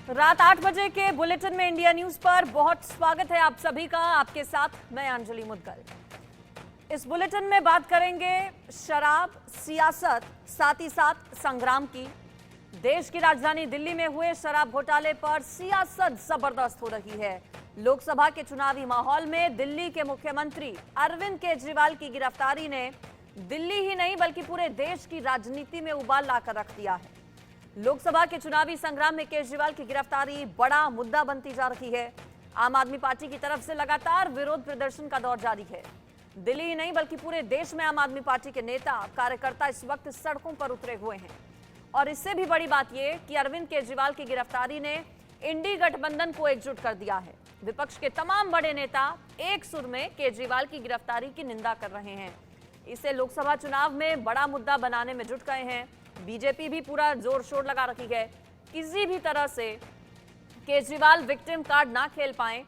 रात 8 बजे के बुलेटिन में इंडिया न्यूज पर बहुत स्वागत है आप सभी का। आपके साथ मैं अंजलि मुदगल। इस बुलेटिन में बात करेंगे शराब, सियासत, साथ ही साथ संग्राम की। देश की राजधानी दिल्ली में हुए शराब घोटाले पर सियासत जबरदस्त हो रही है। लोकसभा के चुनावी माहौल में दिल्ली के मुख्यमंत्री अरविंद केजरीवाल की गिरफ्तारी ने दिल्ली ही नहीं बल्कि पूरे देश की राजनीति में उबाल लाकर रख दिया है। लोकसभा के चुनावी संग्राम में केजरीवाल की गिरफ्तारी बड़ा मुद्दा बनती जा रही है। आम आदमी पार्टी की तरफ से लगातार विरोध प्रदर्शन का दौर जारी है। दिल्ली ही नहीं बल्कि पूरे देश में आम आदमी पार्टी के नेता, कार्यकर्ता इस वक्त सड़कों पर उतरे हुए हैं। और इससे भी बड़ी बात यह कि अरविंद केजरीवाल की गिरफ्तारी ने इंडी गठबंधन को एकजुट कर दिया है। विपक्ष के तमाम बड़े नेता एक सुर में केजरीवाल की गिरफ्तारी की निंदा कर रहे हैं। इसे लोकसभा चुनाव में बड़ा मुद्दा बनाने में जुट गए हैं। बीजेपी भी पूरा जोर शोर लगा रखी है। किसी भी तरह से केजरीवाल विक्टिम कार्ड ना खेल पाए,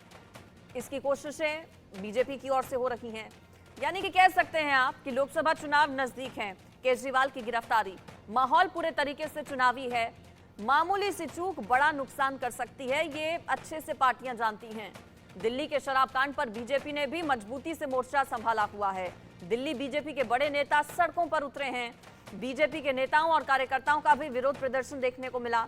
इसकी कोशिशें बीजेपी की ओर से हो रही हैं। यानी कि कह सकते हैं आप कि लोकसभा चुनाव नजदीक हैं। केजरीवाल की गिरफ्तारी, माहौल पूरे तरीके से चुनावी है। मामूली सी चूक बड़ा नुकसान कर सकती है, ये अच्छे से पार्टियां जानती हैं। दिल्ली के शराब कांड पर बीजेपी ने भी मजबूती से मोर्चा संभाला हुआ है। दिल्ली बीजेपी के बड़े नेता सड़कों पर उतरे हैं। बीजेपी के नेताओं और कार्यकर्ताओं का भी विरोध प्रदर्शन देखने को मिला।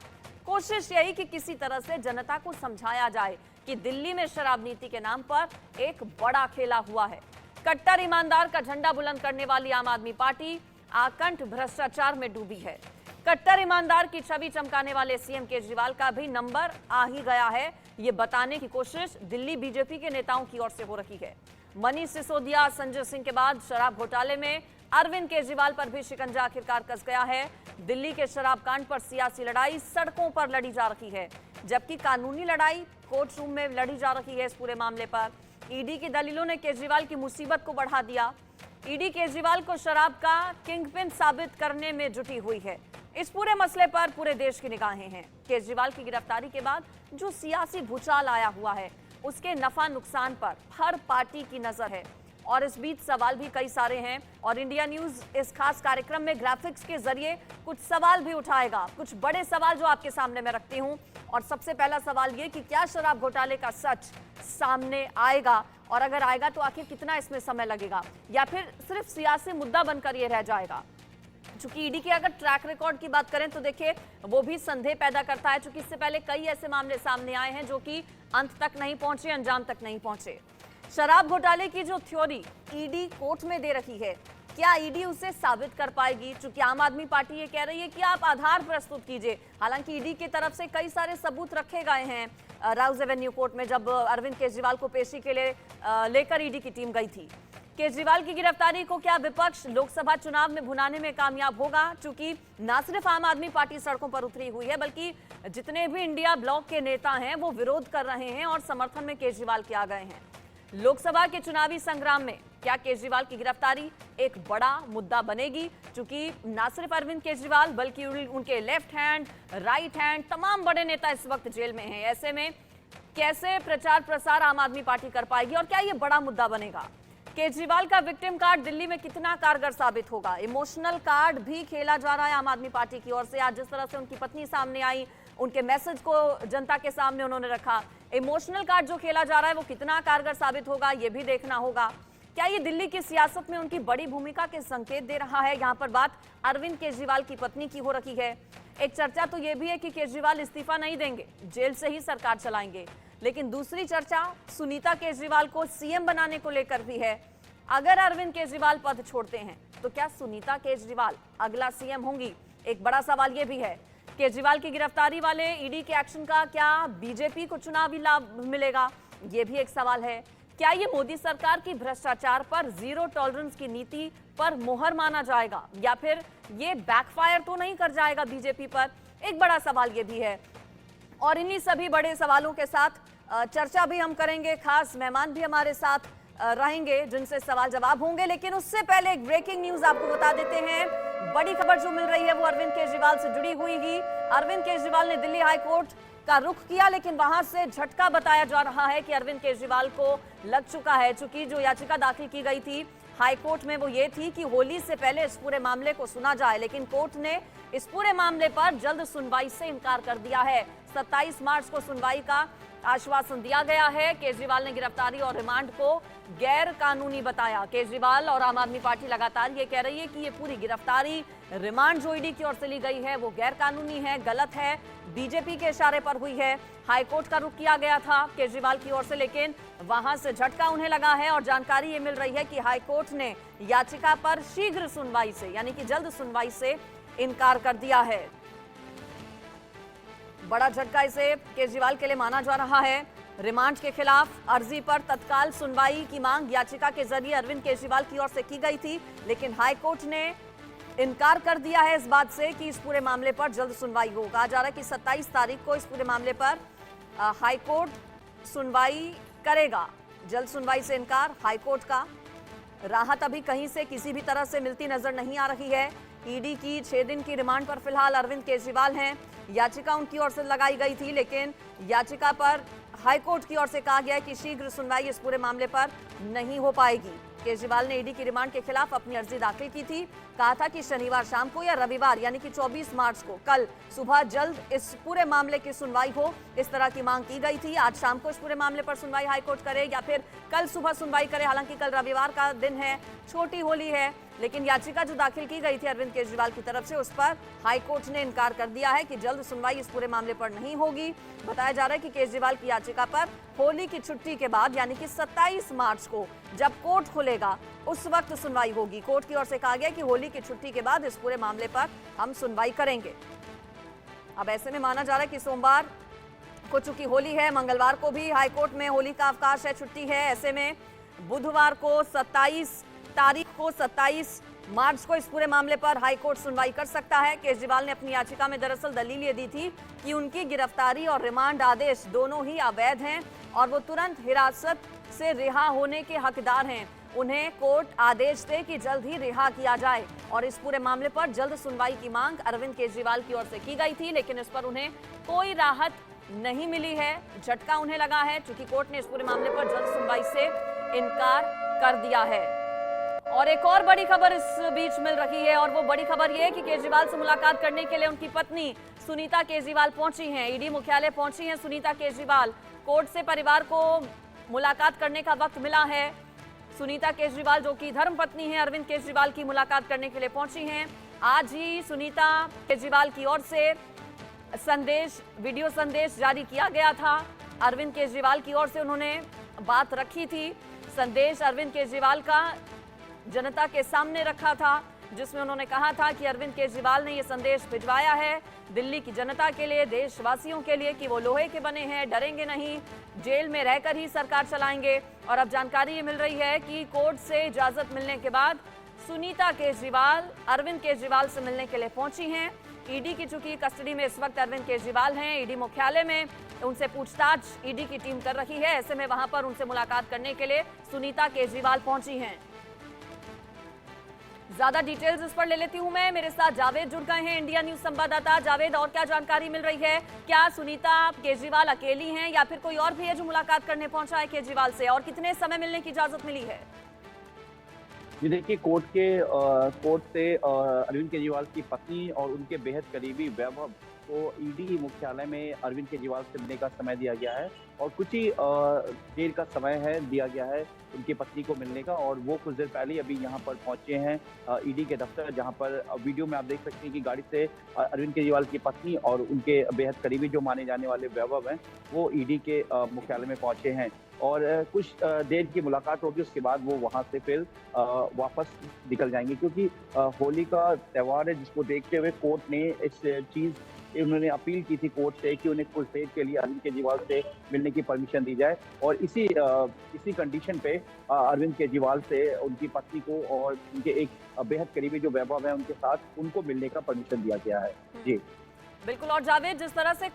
कोशिश यही कि किसी तरह से जनता को समझाया जाए कि दिल्ली में शराब नीति के नाम पर एक बड़ा खेला हुआ है। कट्टर ईमानदार का झंडा बुलंद करने वाली आम आदमी पार्टी आकंठ भ्रष्टाचार में डूबी है। कट्टर ईमानदार की छवि चमकाने वाले सीएम केजरीवाल का भी नंबर आ ही गया है। ये बताने की कोशिश दिल्ली बीजेपी के नेताओं की ओर से हो रही है। मनीष सिसोदिया, संजय सिंह के बाद शराब घोटाले में अरविंद केजरीवाल पर भी शिकंजा आखिरकार कस गया है। दिल्ली के शराब कांड पर सियासी लड़ाई सड़कों पर लड़ी जा रही है, जबकि कानूनी लड़ाई कोर्ट रूम में लड़ी जा रही है। इस पूरे मामले पर ईडी की दलीलों ने केजरीवाल की मुसीबत को बढ़ा दिया। ईडी केजरीवाल को शराब का किंगपिन साबित करने में जुटी हुई है। इस पूरे मसले पर पूरे देश की निगाहें हैं। केजरीवाल की गिरफ्तारी के बाद जो सियासी भूचाल आया हुआ है, उसके नफा नुकसान पर हर पार्टी की नजर है। और इस बीच सवाल भी कई सारे हैं और इंडिया न्यूज इस खास कार्यक्रम में ग्राफिक्स के जरिए कुछ सवाल भी उठाएगा। कुछ बड़े सवाल जो आपके सामने मैं रखती हूं। और सबसे पहला सवाल ये कि क्या शराब घोटाले का सच सामने आएगा, और अगर आएगा तो आखिर कितना इसमें समय लगेगा, या फिर सिर्फ सियासी मुद्दा बनकर ये रह जाएगा। चूंकि ईडी के अगर ट्रैक रिकॉर्ड की बात करें तो देखिए वो भी संदेह पैदा करता है, चूंकि इससे पहले कई ऐसे मामले सामने आए हैं जो कि अंत तक नहीं पहुंचे, अंजाम तक नहीं पहुंचे। शराब घोटाले की जो थ्योरी ईडी कोर्ट में दे रही है, क्या ईडी उसे साबित कर पाएगी? चूंकि आम आदमी पार्टी ये कह रही है कि आप आधार प्रस्तुत कीजिए। हालांकि ईडी की तरफ से कई सारे सबूत रखे गए हैं राउज एवेन्यू कोर्ट में, जब अरविंद केजरीवाल को पेशी के लिए लेकर ईडी की टीम गई थी। केजरीवाल की गिरफ्तारी को क्या विपक्ष लोकसभा चुनाव में भुनाने में कामयाब होगा? चूंकि न सिर्फ आम आदमी पार्टी सड़कों पर उतरी हुई है, बल्कि जितने भी इंडिया ब्लॉक के नेता हैं वो विरोध कर रहे हैं और समर्थन में केजरीवाल के आ गए हैं। लोकसभा के चुनावी संग्राम में क्या केजरीवाल की गिरफ्तारी एक बड़ा मुद्दा बनेगी? चूंकि न सिर्फ अरविंद केजरीवाल बल्कि उनके लेफ्ट हैंड, राइट हैंड तमाम बड़े नेता इस वक्त जेल में हैं। ऐसे में कैसे प्रचार प्रसार आम आदमी पार्टी कर पाएगी और क्या ये बड़ा मुद्दा बनेगा? केजरीवाल का विक्टिम कार्ड दिल्ली में कितना कारगर साबित होगा? इमोशनल कार्ड भी खेला जा रहा है आम आदमी पार्टी की ओर से। आज जिस तरह से उनकी पत्नी सामने आई, उनके मैसेज को जनता के सामने उन्होंने रखा, इमोशनल कार्ड जो खेला जा रहा है वो कितना कारगर साबित होगा ये भी देखना होगा। क्या ये दिल्ली की सियासत में उनकी बड़ी भूमिका के संकेत दे रहा है? यहाँ पर बात अरविंद केजरीवाल की पत्नी की हो रही है। एक चर्चा तो ये भी है कि केजरीवाल इस्तीफा नहीं देंगे, जेल से ही सरकार चलाएंगे। लेकिन दूसरी चर्चा सुनीता केजरीवाल को सीएम बनाने को लेकर भी है। अगर अरविंद केजरीवाल पद छोड़ते हैं तो क्या सुनीता केजरीवाल अगला सीएम होंगी? एक बड़ा सवाल ये भी है। केजरीवाल की गिरफ्तारी वाले ईडी के एक्शन का क्या बीजेपी को चुनावी लाभ मिलेगा? ये भी एक सवाल है। क्या ये मोदी सरकार की भ्रष्टाचार पर जीरो टॉलरेंस की नीति पर मोहर माना जाएगा, या फिर ये बैकफायर तो नहीं कर जाएगा बीजेपी पर? एक बड़ा सवाल ये भी है। और इन्हीं सभी बड़े सवालों के साथ चर्चा भी हम करेंगे। खास मेहमान भी हमारे साथ रहेंगे जिनसे सवाल जवाब होंगे। लेकिन उससे पहले एक ब्रेकिंग न्यूज आपको बता देते हैं। बड़ी खबर जो मिल रही है वो अरविंद केजरीवाल से जुड़ी हुई ही। अरविंद केजरीवाल ने दिल्ली हाई कोर्ट का रुख किया, लेकिन वहां से झटका बताया जा रहा है कि अरविंद केजरीवाल को लग चुका है। चूंकि जो याचिका दाखिल की गई थी हाईकोर्ट में वो ये थी कि होली से पहले इस पूरे मामले को सुना जाए, लेकिन कोर्ट ने इस पूरे मामले पर जल्द सुनवाई से इनकार कर दिया है। 27 मार्च को सुनवाई का आश्वासन दिया गया है। केजरीवाल ने गिरफ्तारी और रिमांड को गैर कानूनी बताया। केजरीवाल और आम आदमी पार्टी लगातार ये कह रही है कि ये पूरी गिरफ्तारी, रिमांड जो ईडी की ओर से ली गई है वो गैर कानूनी है, गलत है, बीजेपी के इशारे पर हुई है। हाईकोर्ट का रुख किया गया था केजरीवाल की ओर से, लेकिन वहां से झटका उन्हें लगा है और जानकारी ये मिल रही है कि हाईकोर्ट ने याचिका पर शीघ्र सुनवाई से, यानी कि जल्द सुनवाई से इनकार कर दिया है। बड़ा झटका इसे केजरीवाल के लिए माना जा रहा है। रिमांड के खिलाफ अर्जी पर तत्काल सुनवाई की मांग याचिका के जरिए अरविंद केजरीवाल की ओर से की गई थी, लेकिन हाईकोर्ट ने इनकार कर दिया है इस बात से कि इस पूरे मामले पर जल्द सुनवाई हो। कहा जा रहा है कि 27 तारीख को इस पूरे मामले पर हाईकोर्ट सुनवाई करेगा। जल्द सुनवाई से इनकार हाईकोर्ट का। राहत अभी कहीं से किसी भी तरह से मिलती नजर नहीं आ रही है। ईडी की 6 दिन की रिमांड पर फिलहाल अरविंद केजरीवाल हैं। याचिका उनकी ओर से लगाई गई थी, लेकिन याचिका पर हाईकोर्ट की ओर से कहा गया है कि शीघ्र सुनवाई इस पूरे मामले पर नहीं हो पाएगी। केजरीवाल ने ईडी की रिमांड के खिलाफ अपनी अर्जी दाखिल की थी। कहा था कि शनिवार शाम को या रविवार यानी कि 24 मार्च को कल सुबह जल्द इस पूरे मामले की सुनवाई हो, इस तरह की मांग की गई थी। आज शाम को इस पूरे मामले पर सुनवाई हाईकोर्ट करे या फिर कल सुबह सुनवाई करे। हालांकि कल रविवार का दिन है, छोटी होली है, लेकिन याचिका जो दाखिल की गई थी अरविंद केजरीवाल की तरफ से, उस पर हाईकोर्ट ने इनकार कर दिया है कि जल्द सुनवाई इस पूरे मामले पर नहीं होगी। बताया जा रहा है कि केजरीवाल की याचिका पर होली की छुट्टी के बाद यानी कि 27 मार्च को जब कोर्ट खुलेगा उस वक्त सुनवाई होगी। कोर्ट की ओर से कहा गया कि होली की छुट्टी के बाद इस पूरे मामले पर हम सुनवाई करेंगे। अब ऐसे में माना जा रहा है कि सोमवार को चूंकि होली है, मंगलवार को भी हाईकोर्ट में होली का अवकाश है, छुट्टी है। ऐसे में बुधवार को 27 मार्च को इस पूरे मामले पर हाईकोर्ट सुनवाई कर सकता है। केजरीवाल ने अपनी याचिका में दरअसल दलील ये दी थी कि उनकी गिरफ्तारी और रिमांड आदेश दोनों ही अवैध हैं और वो तुरंत हिरासत से रिहा होने के हकदार हैं। उन्हें कोर्ट आदेश दे कि जल्द ही रिहा किया जाए और इस पूरे मामले पर जल्द सुनवाई की मांग अरविंद केजरीवाल की ओर से की गई थी, लेकिन इस पर उन्हें कोई राहत नहीं मिली है। झटका उन्हें लगा है क्योंकि कोर्ट ने इस पूरे मामले पर जल्द सुनवाई से इनकार कर दिया है। और एक और बड़ी खबर इस बीच मिल रही है और वो बड़ी खबर ये है कि केजरीवाल से मुलाकात करने के लिए उनकी पत्नी सुनीता केजरीवाल पहुंची हैं। ईडी मुख्यालय पहुंची हैं सुनीता केजरीवाल। कोर्ट से परिवार को मुलाकात करने का वक्त मिला है। सुनीता केजरीवाल जो कि धर्मपत्नी है अरविंद केजरीवाल की, मुलाकात करने के लिए पहुंची हैं। आज ही सुनीता केजरीवाल की ओर से वीडियो संदेश जारी किया गया था। अरविंद केजरीवाल की ओर से उन्होंने बात रखी थी। संदेश अरविंद केजरीवाल का जनता के सामने रखा था, जिसमें उन्होंने कहा था कि अरविंद केजरीवाल ने यह संदेश भिजवाया है दिल्ली की जनता के लिए, देशवासियों के लिए कि वो लोहे के बने हैं, डरेंगे नहीं, जेल में रहकर ही सरकार चलाएंगे। और अब जानकारी ये मिल रही है कि कोर्ट से इजाजत मिलने के बाद सुनीता केजरीवाल अरविंद केजरीवाल से मिलने के लिए पहुंची हैं। ईडी की चूंकि कस्टडी में इस वक्त अरविंद केजरीवाल हैं, ईडी मुख्यालय में उनसे पूछताछ ईडी की टीम कर रही है। ऐसे में वहां पर उनसे मुलाकात करने के लिए सुनीता केजरीवाल पहुंची हैं। ज्यादा डिटेल्स इस पर ले लेती हूं मैं। मेरे साथ जावेद जुड़ गए हैं, इंडिया न्यूज संवाददाता। जावेद, और क्या जानकारी मिल रही है? क्या सुनीता केजरीवाल अकेली हैं या फिर कोई और भी है जो मुलाकात करने पहुंचा है केजरीवाल से, और कितने समय मिलने की इजाजत मिली है? जी देखिए, कोर्ट से अरविंद केजरीवाल की पत्नी और उनके बेहद करीबी वैभव को ईडी मुख्यालय में अरविंद केजरीवाल से मिलने का समय दिया गया है और कुछ ही देर का समय दिया गया है उनकी पत्नी को मिलने का। और वो कुछ देर पहले अभी यहाँ पर पहुंचे हैं ईडी के दफ्तर, जहाँ पर वीडियो में आप देख सकते हैं कि गाड़ी से अरविंद केजरीवाल की पत्नी और उनके बेहद करीबी जो माने जाने वाले वैभव हैं वो ईडी के मुख्यालय में पहुंचे हैं और कुछ देर की मुलाकात होगी। उसके बाद वो वहाँ से फिर वापस निकल जाएंगे, क्योंकि होली का त्यौहार है जिसको देखते हुए कोर्ट ने उन्होंने अपील की थी कोर्ट से कि उन्हें कुछ देर के लिए अरविंद केजरीवाल से मिलने की परमिशन दी जाए। और इसी कंडीशन पे अरविंद केजरीवाल से उनकी पत्नी को और उनके एक बेहद करीबी जो वैभव है उनके साथ उनको मिलने का परमिशन दिया गया है। जी बिल्कुल। और जावेद, जिस तरह से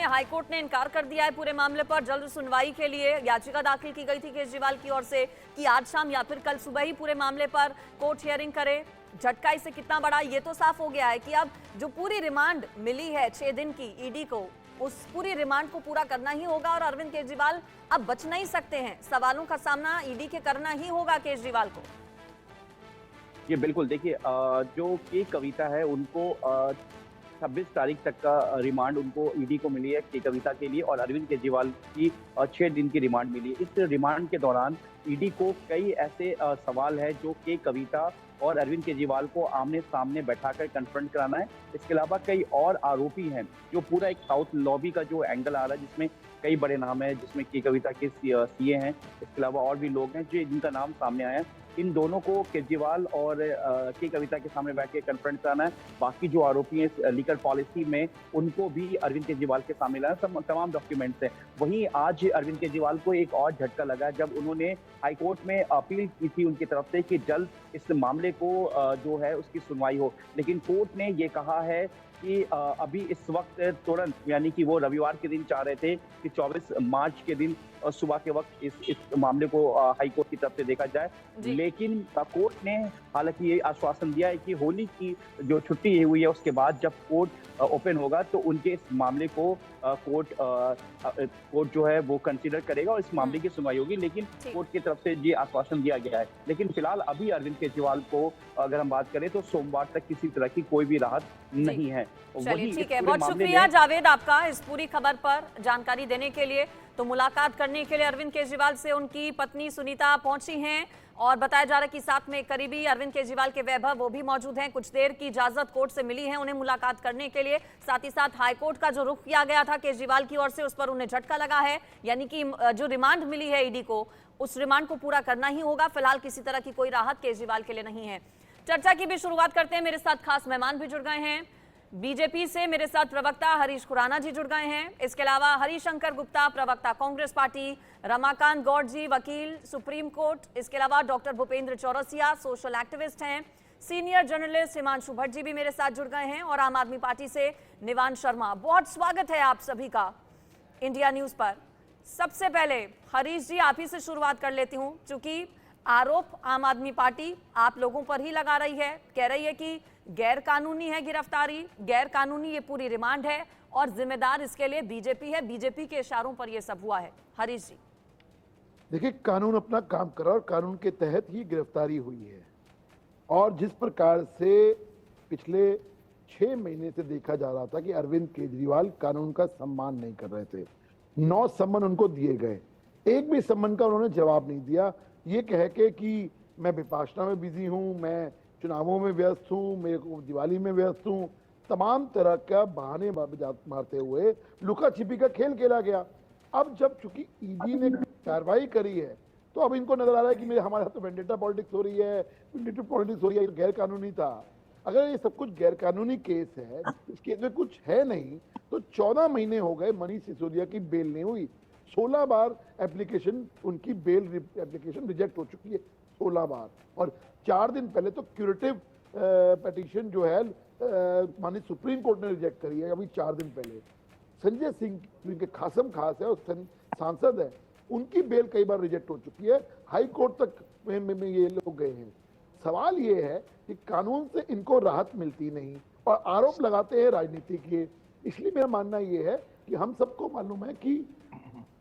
हाईकोर्ट ने इनकार कर दिया है पूरे मामले पर जल्द सुनवाई के लिए, याचिका दाखिल की गई थी केजरीवाल की ओर से कि आज शाम या फिर कल सुबह ही पूरे मामले पर कोर्ट हियरिंग करे, झटका इससे कितना बड़ा ये तो साफ हो गया है कि अब जो पूरी रिमांड मिली है 6 दिन की ईडी को, उस पूरी रिमांड को पूरा करना ही होगा और अरविंद केजरीवाल अब बच नहीं सकते हैं। सवालों का सामना ईडी के करना ही होगा केजरीवाल को। ये बिल्कुल, देखिए जो के कविता है उनको 26 तारीख तक का रिमांड उनको ईडी को मिली है के कविता के लिए, और अरविंद केजरीवाल की 6 दिन की रिमांड मिली है। इस रिमांड के दौरान ईडी को कई ऐसे सवाल है जो के कविता और अरविंद केजरीवाल को आमने सामने बैठाकर कन्फ्रंट कराना है। इसके अलावा कई और आरोपी हैं, जो पूरा एक साउथ लॉबी का जो एंगल आ रहा है, जिसमें कई बड़े नाम हैं, जिसमें के कविता के सीए हैं, इसके अलावा और भी लोग हैं जिनका नाम सामने आया है। इन दोनों को केजरीवाल और के कविता के सामने बैठ के कन्फ्रंट कराना है। बाकी जो आरोपी हैं लीकर पॉलिसी में, उनको भी अरविंद केजरीवाल के सामने लाना, सब तमाम डॉक्यूमेंट्स हैं। वहीं आज अरविंद केजरीवाल को एक और झटका लगा जब उन्होंने हाईकोर्ट में अपील की थी उनकी तरफ से कि जल्द इस मामले को जो है उसकी सुनवाई हो, लेकिन कोर्ट ने ये कहा है कि अभी इस वक्त तुरंत, यानी कि वो रविवार के दिन चाह रहे थे कि 24 मार्च के दिन सुबह के वक्त इस मामले को हाई कोर्ट की तरफ से देखा जाए, लेकिन कोर्ट ने हालांकि ये आश्वासन दिया है कि होली की जो छुट्टी हुई है उसके बाद जब कोर्ट ओपन होगा तो उनके इस मामले को कोर्ट जो है वो कंसीडर करेगा और इस मामले की सुनवाई होगी। लेकिन कोर्ट की तरफ से ये आश्वासन दिया गया है। लेकिन फिलहाल अभी अरविंद केजरीवाल को अगर हम बात करें तो सोमवार तक किसी तरह की कोई भी राहत नहीं है। चलिए ठीक है, बहुत शुक्रिया जावेद आपका इस पूरी खबर पर जानकारी देने के लिए। तो मुलाकात करने के लिए अरविंद केजरीवाल से उनकी पत्नी सुनीता पहुंची हैं और बताया जा रहा है कि साथ में करीबी अरविंद केजरीवाल के वैभव वो भी मौजूद हैं। कुछ देर की इजाजत कोर्ट से मिली है उन्हें मुलाकात करने के लिए। साथ ही साथ हाईकोर्ट का जो रुख किया गया था केजरीवाल की ओर से, उस पर उन्हें झटका लगा है, यानी कि जो रिमांड मिली है ईडी को, उस रिमांड को पूरा करना ही होगा। फिलहाल किसी तरह की कोई राहत केजरीवाल के लिए नहीं है। चर्चा की भी शुरुआत करते हैं। मेरे साथ खास मेहमान भी जुड़ गए हैं। बीजेपी से मेरे साथ प्रवक्ता हरीश खुराना जी जुड़ गए हैं। इसके अलावा हरिशंकर गुप्ता, प्रवक्ता कांग्रेस पार्टी, रमाकांत गौड़ जी, वकील सुप्रीम कोर्ट, इसके अलावा doctor Bhupendra Chaurasia, social activist हैं। सीनियर जर्नलिस्ट हिमांशु भट्ट जी भी मेरे साथ जुड़ गए हैं और आम आदमी पार्टी से निवान शर्मा। बहुत स्वागत है आप सभी का इंडिया न्यूज पर। सबसे पहले हरीश जी आप ही से शुरुआत कर लेती हूँ, क्योंकि आरोप आम आदमी पार्टी आप लोगों पर ही लगा रही है, कह रही है कि गैर कानूनी है गिरफ्तारी, गैर कानूनी ये पूरी रिमांड है और जिम्मेदार इसके लिए बीजेपी है, बीजेपी के इशारों पर ये सब हुआ है। हरीश जी देखिए, कानून अपना काम कर रहा है और कानून के तहत ही गिरफ्तारी हुई है। और जिस प्रकार से पिछले 6 महीने से देखा जा रहा था कि अरविंद केजरीवाल कानून का सम्मान नहीं कर रहे थे, 9 सम्मन उनको दिए गए, एक भी सम्मन का उन्होंने जवाब नहीं दिया। ये कह के कि मैं विपाशना में बिजी हूँ, मैं चुनावों में व्यस्त हूँ, मेरे को दिवाली में व्यस्त हूँ, तमाम तरह का बहाने मारते हुए लुका छिपी का खेल खेला गया। अब जब चूंकि ईडी ने कार्रवाई करी है तो अब इनको नजर आ रहा है कि मेरे हमारे हाथ तो वेंडेटा पॉलिटिक्स हो रही है, विंडिक्टिव पॉलिटिक्स हो रही है, गैर कानूनी था। अगर ये सब कुछ गैर कानूनी केस है, इस केस में कुछ है नहीं, तो 14 महीने हो गए मनीष सिसोदिया की बेल नहीं हुई। 16 बार एप्लीकेशन, उनकी बेल एप्लीकेशन रिजेक्ट हो चुकी है, 16 बार। और 4 दिन पहले तो क्यूरेटिव पिटीशन जो है माननीय सुप्रीम कोर्ट ने रिजेक्ट करी है, अभी 4 दिन पहले। संजय सिंह जिनके खासम खास है और सांसद है, उनकी बेल कई बार रिजेक्ट हो चुकी है, हाई कोर्ट तक में ये लोग गए हैं। सवाल ये है कि कानून से इनको राहत मिलती नहीं और आरोप लगाते हैं राजनीति के। इसलिए मेरा मानना ये है कि हम सबको मालूम है कि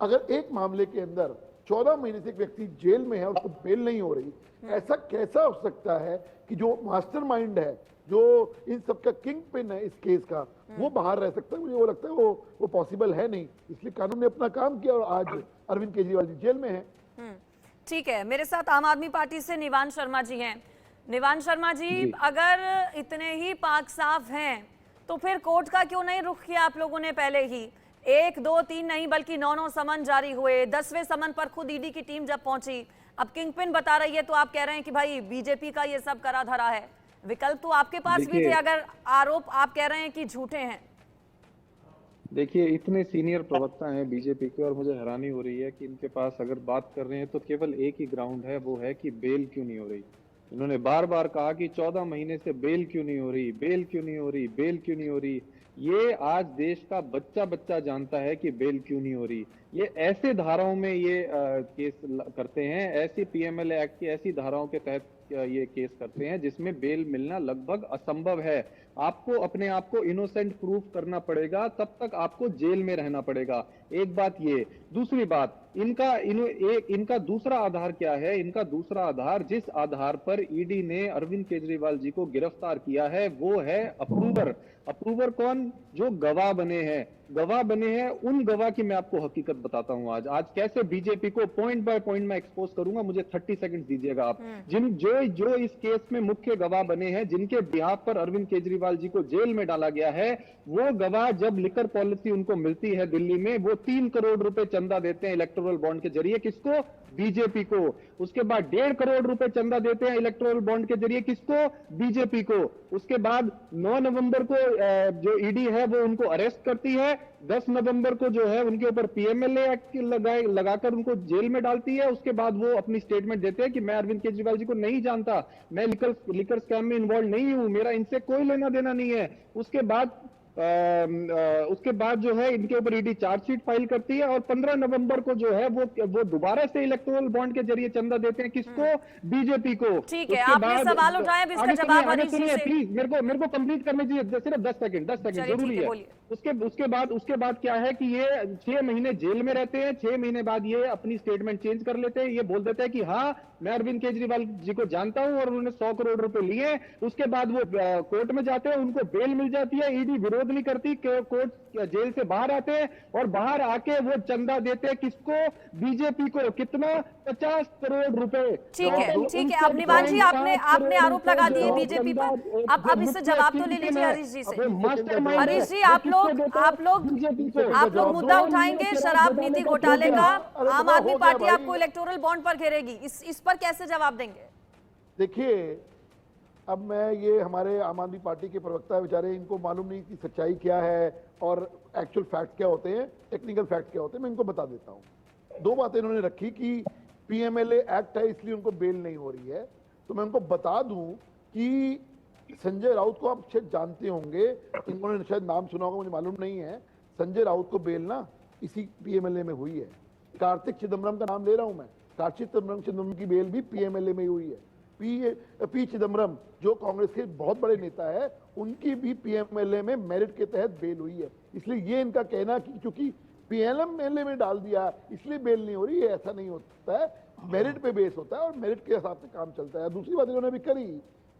अगर एक मामले के अंदर 14 महीने से एक व्यक्ति जेल में है, उसको बेल नहीं हो रही, ऐसा कैसा हो सकता है कि जो मास्टरमाइंड है, जो इन सबका किंग पिन है इस केस का, वो बाहर रह सकता है? मुझे वो लगता है वो पॉसिबल है नहीं। इसलिए कानून ने अपना काम किया और आज अरविंद केजरीवाल जी जेल में हैं। ठीक है, मेरे साथ आम आदमी पार्टी से निवान शर्मा जी हैं। निवान शर्मा जी, अगर इतने ही पाक साफ हैं तो फिर कोर्ट का क्यों नहीं रुख किया आप लोगों ने पहले ही? 1, 2, 3 नहीं बल्कि 9 समन जारी हुए। 10वें समन पर खुद ईडी की टीम जब पहुंची, अब किंगपिन बता रही है तो आप कह रहे हैं कि भाई बीजेपी का ये सब करा धरा है। विकल्प तो आपके पास भी थे अगर आरोप आप कह रहे हैं कि झूठे हैं। देखिए, इतने सीनियर प्रवक्ता हैं बीजेपी के और मुझे हैरानी हो रही है कि इनके पास अगर बात कर रहे हैं तो केवल एक ही ग्राउंड है, वो है कि बेल क्यों नहीं हो रही। इन्होंने बार बार कहा कि 14 महीने से बेल क्यों नहीं हो रही, बेल क्यों नहीं हो रही, बेल क्यों नहीं हो रही। ये आज देश का बच्चा बच्चा जानता है कि बेल क्यों नहीं हो रही। ये ऐसे धाराओं में ये केस करते हैं, ऐसी पीएमएलए एक्ट की ऐसी धाराओं के तहत ये केस करते हैं जिसमें बेल मिलना लगभग असंभव है। आपको अपने आप को इनोसेंट प्रूफ करना पड़ेगा, तब तक आपको जेल में रहना पड़ेगा। एक बात ये। दूसरी बात, इनका दूसरा आधार क्या है? इनका दूसरा आधार, जिस आधार पर ईडी ने अरविंद केजरीवाल जी को गिरफ्तार किया है, वो है अप्रूवर। अप्रूवर कौन? जो गवाह बने हैं। गवाह बने हैं, उन गवाह की मैं आपको हकीकत बताता हूं। आज कैसे बीजेपी को पॉइंट बाय पॉइंट मैं एक्सपोज करूंगा, मुझे 30 सेकंड दीजिएगा आप। जो इस केस में मुख्य गवाह बने हैं, जिनके बिहाफ पर अरविंद केजरीवाल जी को जेल में डाला गया है, वो गवाह जब लिकर पॉलिसी उनको मिलती है दिल्ली में, वो 3 करोड़ रुपए चंदा देते हैं इलेक्टोरल बॉन्ड के जरिए। किसको? बीजेपी को। उसके बाद 1.5 करोड़ रुपए चंदा देते हैं इलेक्टोरल बॉन्ड के जरिए। किसको? बीजेपी को। उसके बाद 9 नवंबर को जो ईडी है वो उनको अरेस्ट करती है। 10 नवंबर को जो है उनके ऊपर पीएमएलए एक्ट लगाकर उनको जेल में डालती है। उसके बाद वो अपनी स्टेटमेंट देते हैं कि मैं अरविंद केजरीवाल जी को नहीं जानता, मैं लिकर स्कैम में इन्वॉल्व नहीं हूं, मेरा इनसे कोई लेना देना नहीं है। उसके बाद जो है इनके ऊपर ईडी चार्जशीट फाइल करती है और 15 नवंबर को जो है वो दोबारा से इलेक्टोरल बॉन्ड के जरिए चंदा देते हैं। किसको? बीजेपी को। ठीक है, आपने सवाल उठाया, अब इसका जवाब हरीश जी से। प्लीज मेरे को कंप्लीट करने दीजिए, सिर्फ 10 सेकंड जरूरी है। उसके बाद क्या है कि ये 6 महीने जेल में रहते हैं। 6 महीने बाद ये अपनी स्टेटमेंट चेंज कर लेते हैं। ये बोल देते हैं कि हाँ, मैं अरविंद केजरीवाल जी को जानता हूं और उन्होंने 100 करोड़ रुपए लिए। उसके बाद वो कोर्ट में जाते हैं, उनको बेल मिल जाती है, ईडी विरोध नहीं करती, कोर्ट जेल से बाहर आते हैं और बाहर आके वो चंदा देते हैं। किसको? बीजेपी को। कितना? 50 करोड़ रुपए। ठीक है। अब निवान जी, आपने आरोप लगा दिए बीजेपी पर। अब इससे जवाब तो ले लीजिए हरीश जी से। हरीश जी, आप लोग मुद्दा उठाएंगे शराब नीति घोटाले का। आम आदमी पार्टी आपको इलेक्टोरल बॉन्ड पर घेरेगी, इस पर कैसे जवाब देंगे? देखिए, अब मैं ये हमारे आम आदमी पार्टी के प्रवक्ता बेचारे, इनको मालूम नहीं कि सच्चाई क्या है और एक्चुअल फैक्ट क्या होते हैं, टेक्निकल फैक्ट क्या होते हैं। मैं इनको बता देता हूँ। 2 बातें इन्होंने रखी कि पीएमएलए एक्ट है इसलिए उनको बेल नहीं हो रही है। तो मैं उनको बता दूं कि संजय राउत को आप शायद जानते होंगे, इन्होंने शायद नाम सुना होगा, मुझे मालूम नहीं है। संजय राउत को बेल ना इसी पीएमएलए में हुई है। कार्तिक चिदम्बरम का नाम ले रहा हूं मैं। कार्तिक चिदम्बरम की बेल भी पीएमएलए में हुई है। पी चिदम्बरम जो कांग्रेस के बहुत बड़े नेता है, उनकी भी पीएमएलए में मेरिट के तहत बेल हुई है। इसलिए ये इनका कहना कि क्योंकि पीएमएलए में डाल दिया इसलिए बेल नहीं हो रही है, ऐसा नहीं होता है। मेरिट पे बेस होता है और मेरिट के हिसाब से काम चलता है। दूसरी बात इन्होंने भी करी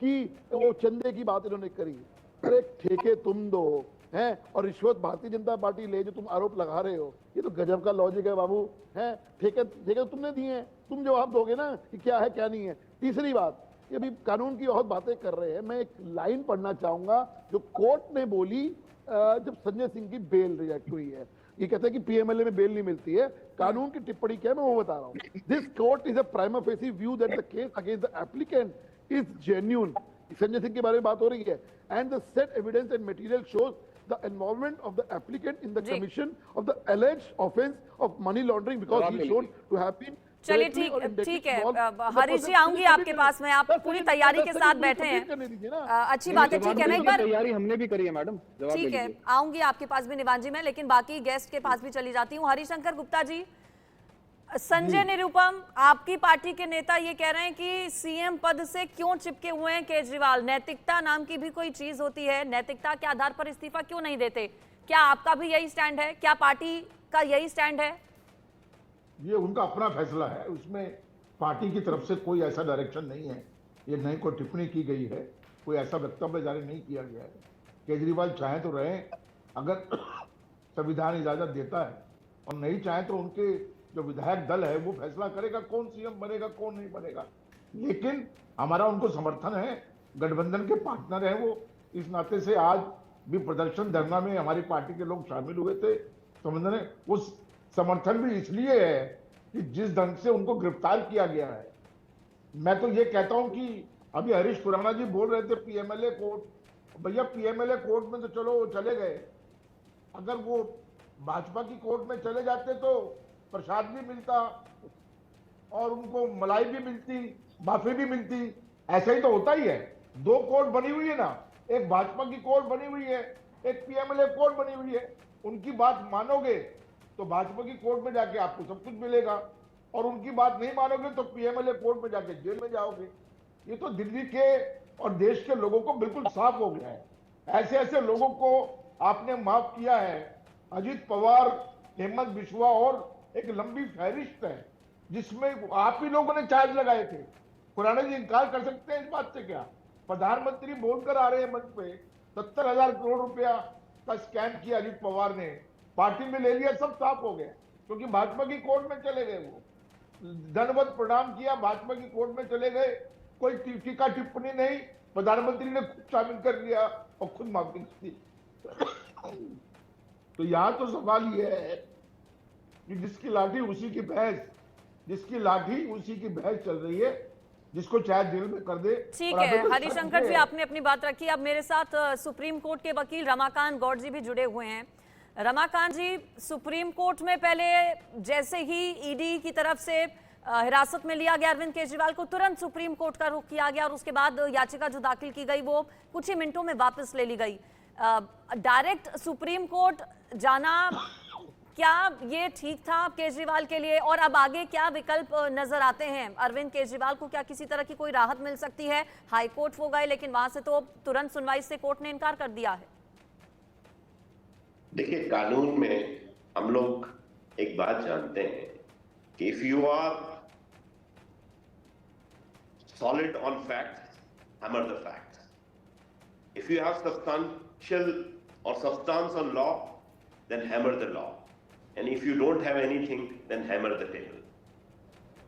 कि वो चंदे की बात इन्होंने करी। अरे ठेके तुम दो हैं और रिश्वत भारतीय जनता पार्टी ले, जो तुम आरोप लगा रहे हो, ये तो गजब का लॉजिक है बाबू। हैं ठेके तो तुमने दिए हैं, तुम जवाब दोगे ना कि क्या है क्या नहीं है। तीसरी बात, ये भी कानून की बहुत बातें कर रहे हैं। मैं एक लाइन पढ़ना चाहूंगा जो कोर्ट ने बोली जब संजय सिंह की बेल रिजेक्ट हुई है। ये कहते हैं कि पीएमएलए में बेल नहीं मिलती है। कानून की टिप्पणी क्या है मैं वो बता रहा हूँ। This court is a prima facie view that the case against the applicant is genuine. Sanjay Singh के बारे में बात हो रही है। And the set evidence and material shows the involvement of the applicant in the commission of the alleged offense of money laundering because he shown to have been। चलिए ठीक है हरीश जी, आऊंगी आपके पास में। आप पूरी तैयारी के साथ बैठे हैं, अच्छी बात है। ठीक है, मैं एक बार तैयारी हमने भी करी है मैडम। ठीक है, आऊंगी आपके पास भी निवान जी में, लेकिन बाकी गेस्ट के पास भी चली जाती हूँ। हरिशंकर गुप्ता जी, संजय निरुपम, आपकी पार्टी के नेता ये कह रहे हैं कि सीएम पद से क्यों चिपके हुए हैं केजरीवाल? नैतिकता नाम की भी कोई चीज होती है, नैतिकता के आधार पर इस्तीफा क्यों नहीं देते? क्या आपका भी यही स्टैंड है? क्या पार्टी का यही स्टैंड है? ये उनका अपना फैसला है, उसमें पार्टी की तरफ से कोई ऐसा डायरेक्शन नहीं है। ये नई कोई टिप्पणी की गई है, कोई ऐसा वक्तव्य जारी नहीं किया गया है। केजरीवाल चाहे तो रहे, अगर संविधान इजाजत देता है, और नहीं चाहे तो उनके जो विधायक दल है वो फैसला करेगा कौन सीएम बनेगा कौन नहीं बनेगा। लेकिन हमारा उनको समर्थन है, गठबंधन के पार्टनर है वो। इस नाते से आज भी प्रदर्शन धरना में हमारी पार्टी के लोग शामिल हुए थे। समझने वो समर्थन भी इसलिए है कि जिस ढंग से उनको गिरफ्तार किया गया है। मैं तो ये कहता हूं कि अभी हरीश खुराना जी बोल रहे थे पीएमएलए कोर्ट, भैया पीएमएलए कोर्ट में तो चलो वो चले गए, अगर वो भाजपा की कोर्ट में चले जाते तो प्रसाद भी मिलता और उनको मलाई भी मिलती, माफी भी मिलती। ऐसा ही तो होता ही है। 2 कोर्ट बनी हुई है ना, एक भाजपा की कोर्ट बनी हुई है, एक पीएमएलए कोर्ट बनी हुई है। उनकी बात मानोगे तो भाजपा की कोर्ट में जाके आपको सब कुछ मिलेगा, और उनकी बात नहीं मानोगे तो पीएमएलए कोर्ट में जाके जेल में जाओगे। ये तो दिल्ली के और देश के लोगों को बिल्कुल साफ हो गया है। ऐसे ऐसे लोगों को आपने माफ किया है। अजित पवार, हेमंत बिस्वा और एक लंबी फहरिस्त है जिसमें आप ही लोगों ने चार्ज लगाए थे। खुराना जी इनकार कर सकते हैं इस बात से क्या? प्रधानमंत्री बोलकर आ रहे हैं मंच पे 70,000 करोड़ रुपया का स्कैम किया अजित पवार ने, पार्टी में ले लिया, सब साफ हो गया क्योंकि भाजपा की कोर्ट में चले गए। वो दंडवत प्रणाम किया, भाजपा की कोर्ट में चले गए, कोई टीका टिप्पणी नहीं, प्रधानमंत्री ने खुद शामिल कर लिया और खुद माफी कर दी। तो यहां तो सवाल यह है कि जिसकी लाठी उसी की भैंस, जिसकी लाठी उसी की भैंस चल रही है, जिसको चाहे जेल में कर दे। ठीक और है अगर तो हरिशंकर जी, आपने अपनी बात रखी। अब मेरे साथ सुप्रीम कोर्ट के वकील रमाकांत गौड़ जी भी जुड़े हुए हैं। रमाकांत जी, सुप्रीम कोर्ट में पहले जैसे ही ईडी की तरफ से हिरासत में लिया गया अरविंद केजरीवाल को, तुरंत सुप्रीम कोर्ट का रुख किया गया और उसके बाद याचिका जो दाखिल की गई वो कुछ ही मिनटों में वापस ले ली गई। डायरेक्ट सुप्रीम कोर्ट जाना, क्या ये ठीक था केजरीवाल के लिए? और अब आगे क्या विकल्प नजर आते हैं अरविंद केजरीवाल को? क्या किसी तरह की कोई राहत मिल सकती है? हाई कोर्ट वो गए लेकिन वहां से तो तुरंत सुनवाई से कोर्ट ने इनकार कर दिया है। देखिए, कानून में हम लोग एक बात जानते हैं कि if you are solid on facts, hammer the facts. If you have substantial और substance on law, then hammer the law. And if you don't have anything, then hammer the table.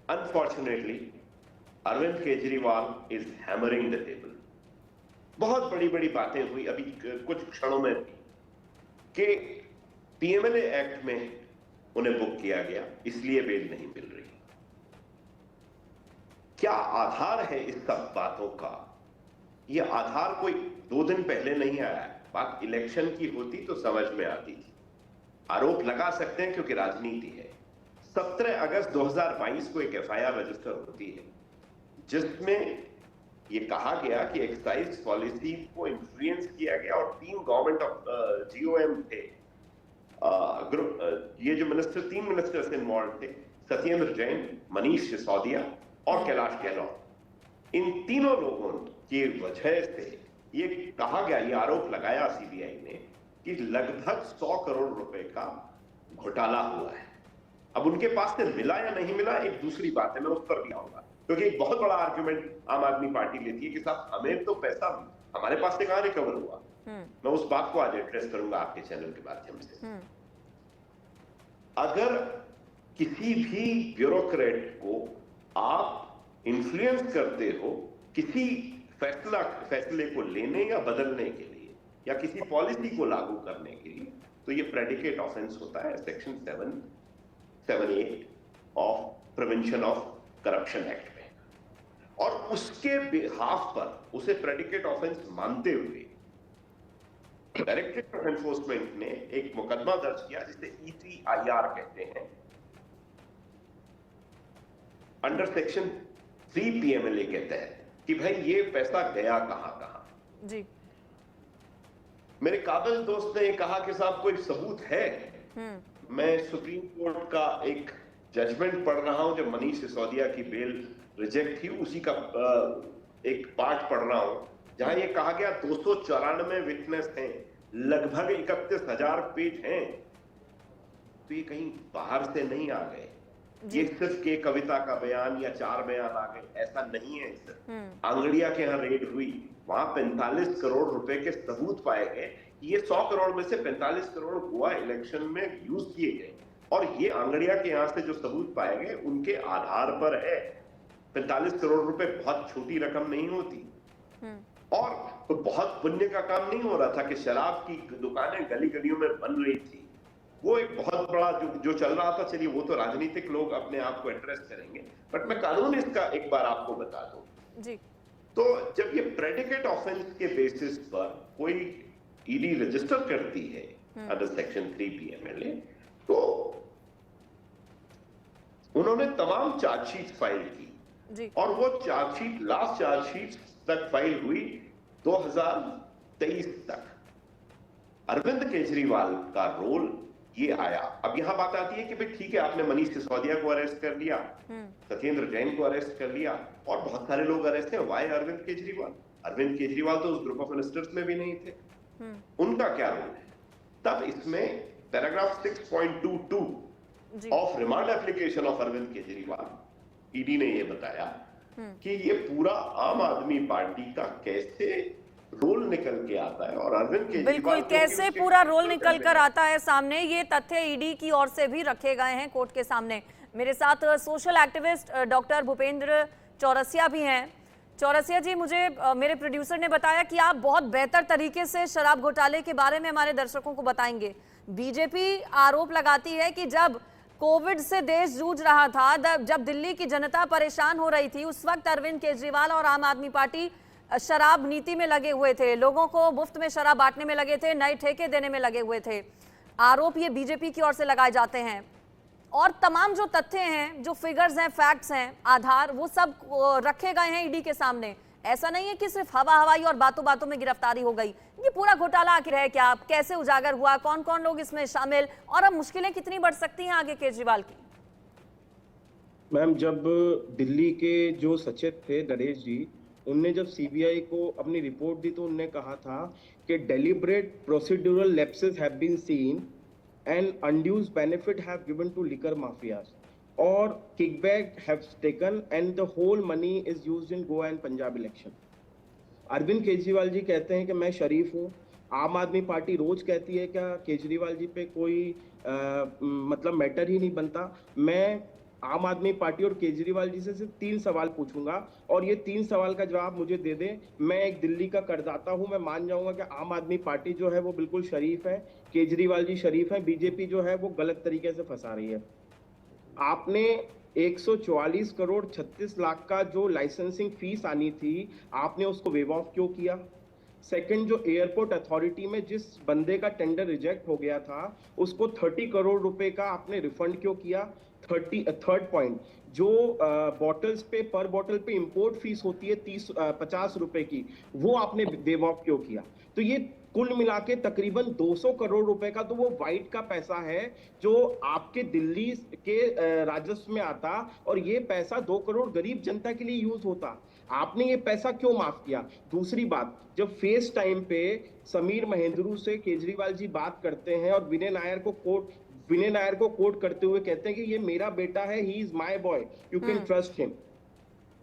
Unfortunately, Arvind Kejriwal is hammering the table. बहुत बड़ी बड़ी बातें हुई अभी कुछ क्षणों में भी कि पीएमएलए एक्ट में उन्हें बुक किया गया, इसलिए बेल नहीं मिल रही। क्या आधार है इस सब बातों का? यह आधार कोई 2 दिन पहले नहीं आया। बात इलेक्शन की होती तो समझ में आती थी, आरोप लगा सकते हैं क्योंकि राजनीति है। 17 अगस्त 2022 को एक एफआईआर रजिस्टर होती है जिसमें यह कहा गया कि एक्साइज पॉलिसी को इन्फ्लुएंस किया गया और 3 गवर्नमेंट ऑफ जीओएम थे। ये जो मिनिस्टर, 3 मिनिस्टर्स इन्वॉल्व थे, सत्येंद्र जैन, मनीष सिसोदिया और कैलाश गहलोत। इन तीनों लोगों की वजह से ये कहा गया, ये आरोप लगाया सीबीआई ने कि लगभग 100 करोड़ रुपए का घोटाला हुआ है। अब उनके पास से मिला या नहीं मिला एक दूसरी बात है, मैं उस पर भी आऊंगा, क्योंकि एक बहुत बड़ा आर्गुमेंट आम आदमी पार्टी लेती है कि साहब हमें तो पैसा हमारे पास से कहां रिकवर हुआ। मैं उस बात को आज एड्रेस करूंगा आपके चैनल के माध्यम से। अगर किसी भी ब्यूरोक्रेट को आप इन्फ्लुएंस करते हो किसी फैसले को लेने या बदलने के लिए या किसी पॉलिसी को लागू करने के लिए, तो ये प्रेडिकेट ऑफेंस होता है section 778 of prevention of corruption act में। और उसके बिहाफ पर उसे प्रेडिकेट ऑफेंस मानते हुए डायरेक्टरेट ऑफ एनफोर्समेंट ने एक मुकदमा दर्ज किया जिसे ETIR कहते हैं, अंडर सेक्शन 3 पीएमएलए के तहत, कि भाई ये पैसा गया कहां जी। मेरे काबिल दोस्त ने कहा कि साहब कोई सबूत है? मैं सुप्रीम कोर्ट का एक जजमेंट पढ़ रहा हूं, जब मनीष सिसोदिया की बेल रिजेक्ट थी, उसी का एक पार्ट पढ़ रहा हूं जहां ये कहा गया 294 विटनेस हैं, लगभग 31,000 पेज हैं। तो ये कहीं बाहर से नहीं आ गए, ये सिर्फ के कविता का बयान या 4 बयान आ गए, ऐसा नहीं है। आंगड़िया के यहाँ रेड हुई, वहां 45 करोड़ रुपए के सबूत पाए गए। ये 100 करोड़ में से 45 करोड़ गोवा इलेक्शन में यूज किए गए, और ये आंगड़िया के यहाँ से जो सबूत पाए गए उनके आधार पर है। 45 करोड़ रुपए बहुत छोटी रकम नहीं होती, और तो बहुत पुण्य का काम नहीं हो रहा था कि शराब की दुकानें गली गलियों में बन रही थी। वो एक बहुत बड़ा जो चल रहा था, चलिए वो तो राजनीतिक लोग अपने आप को एड्रेस करेंगे, बट मैं कानून इसका एक बार आपको बता दूं जी। तो जब ये प्रेडिकेट ऑफेंस के बेसिस पर कोई ईडी रजिस्टर करती है अंडर सेक्शन 3 पीएमएलए, तो उन्होंने तमाम चार्जशीट फाइल की जी। और वो चार्जशीट, लास्ट चार्जशीट तक फाइल हुई 2023 तक। अरविंद केजरीवाल का रोल ये आया। अब यहाँ बात आती है कि भाई ठीक है, आपने मनीष सिसोदिया को अरेस्ट कर लिया, सत्येंद्र जैन को अरेस्ट कर लिया, और बहुत सारे लोग अरेस्ट हैं। वाई अरविंद केजरीवाल? अरविंद केजरीवाल तो उस ग्रुप ऑफ मिनिस्टर्स में भी नहीं थे, उनका क्या रोल है? तब इसमें paragraph 6.22 of remand application of Arvind Kejriwal, ED ने ये बताया कि ये पूरा आम आदमी पार्टी का कैसे रोल निकल के आता है, और अरविंद केजरीवाल बिल्कुल कैसे पूरा रोल निकल कर आता है सामने, ये तथ्य ईडी की ओर से भी रखे गए हैं कोर्ट के सामने। मेरे साथ social activist doctor Bhupendra Chaurasia भी हैं। चौरसिया जी, मुझे मेरे प्रोड्यूसर ने बताया कि आप बहुत बेहतर तरीके से शराब घोटाले के बारे में हमारे दर्शकों को बताएंगे। बीजेपी आरोप लगाती है कि जब कोविड से देश जूझ रहा था, जब दिल्ली की जनता परेशान हो रही थी, उस वक्त अरविंद केजरीवाल और आम आदमी पार्टी शराब नीति में लगे हुए थे, लोगों को मुफ्त में शराब बांटने में लगे थे, नए ठेके देने में लगे हुए थे। आरोप ये बीजेपी की ओर से लगाए जाते हैं, और तमाम जो तथ्य हैं, जो फिगर्स हैं, फैक्ट्स हैं, आधार, वो सब रखे गए हैं ईडी के सामने। ऐसा नहीं है कि सिर्फ हवा हवाई और बातों बातों में गिरफ्तारी हो गई। ये पूरा घोटाला आखिर है क्या, कैसे उजागर हुआ, कौन कौन लोग इसमें शामिल, और अब मुश्किलें कितनी बढ़ सकती हैं आगे केजरीवाल की? मैम, जब दिल्ली के जो सचिव थे नरेश जी, उनने जब सीबीआई को अपनी रिपोर्ट दी तो उन्होंने कहा था कि deliberate procedural lapses have been seen and undues benefit have given to liquor mafias और kickback have taken and the whole money is used in Goa and Punjab election. Arvind Kejriwal ji कहते हैं कि मैं शरीफ हूँ। आम आदमी पार्टी रोज कहती है क्या केजरीवाल जी पे कोई मतलब मैटर ही नहीं बनता। मैं आम आदमी पार्टी और केजरीवाल जी से सिर्फ 3 सवाल पूछूंगा, और ये 3 सवाल का जवाब मुझे दे दें। मैं एक दिल्ली का करदाता हूं, मैं मान जाऊंगा कि आम आदमी पार्टी जो है वो बिल्कुल शरीफ है, केजरीवाल जी शरीफ है, बीजेपी जो है वो गलत तरीके से फंसा रही है। आपने 144 करोड़ 36 लाख का जो लाइसेंसिंग फीस आनी थी, आपने उसको वेव ऑफ क्यों किया? सेकंड, जो एयरपोर्ट अथॉरिटी में जिस बंदे का टेंडर रिजेक्ट हो गया था, उसको 30 करोड़ रुपए का आपने रिफंड क्यों किया? थर्ड पॉइंट, जो बॉटल्स पे पर बॉटल पे इंपोर्ट फीस होती है 50 रुपए की, वो आपने वेव ऑफ क्यों किया? तो ये कुल मिला के तकरीबन 200 करोड़ रुपए का तो वो वाइट का पैसा है जो आपके दिल्ली के राजस्व में आता, और ये पैसा 2 करोड़ गरीब जनता के लिए यूज होता। आपने ये पैसा क्यों माफ किया? दूसरी बात, जब फेस टाइम पे समीर महेंद्रू से केजरीवाल जी बात करते हैं और विनय नायर को कोट करते हुए कहते हैं कि ये मेरा बेटा है, he is my boy, you can trust him.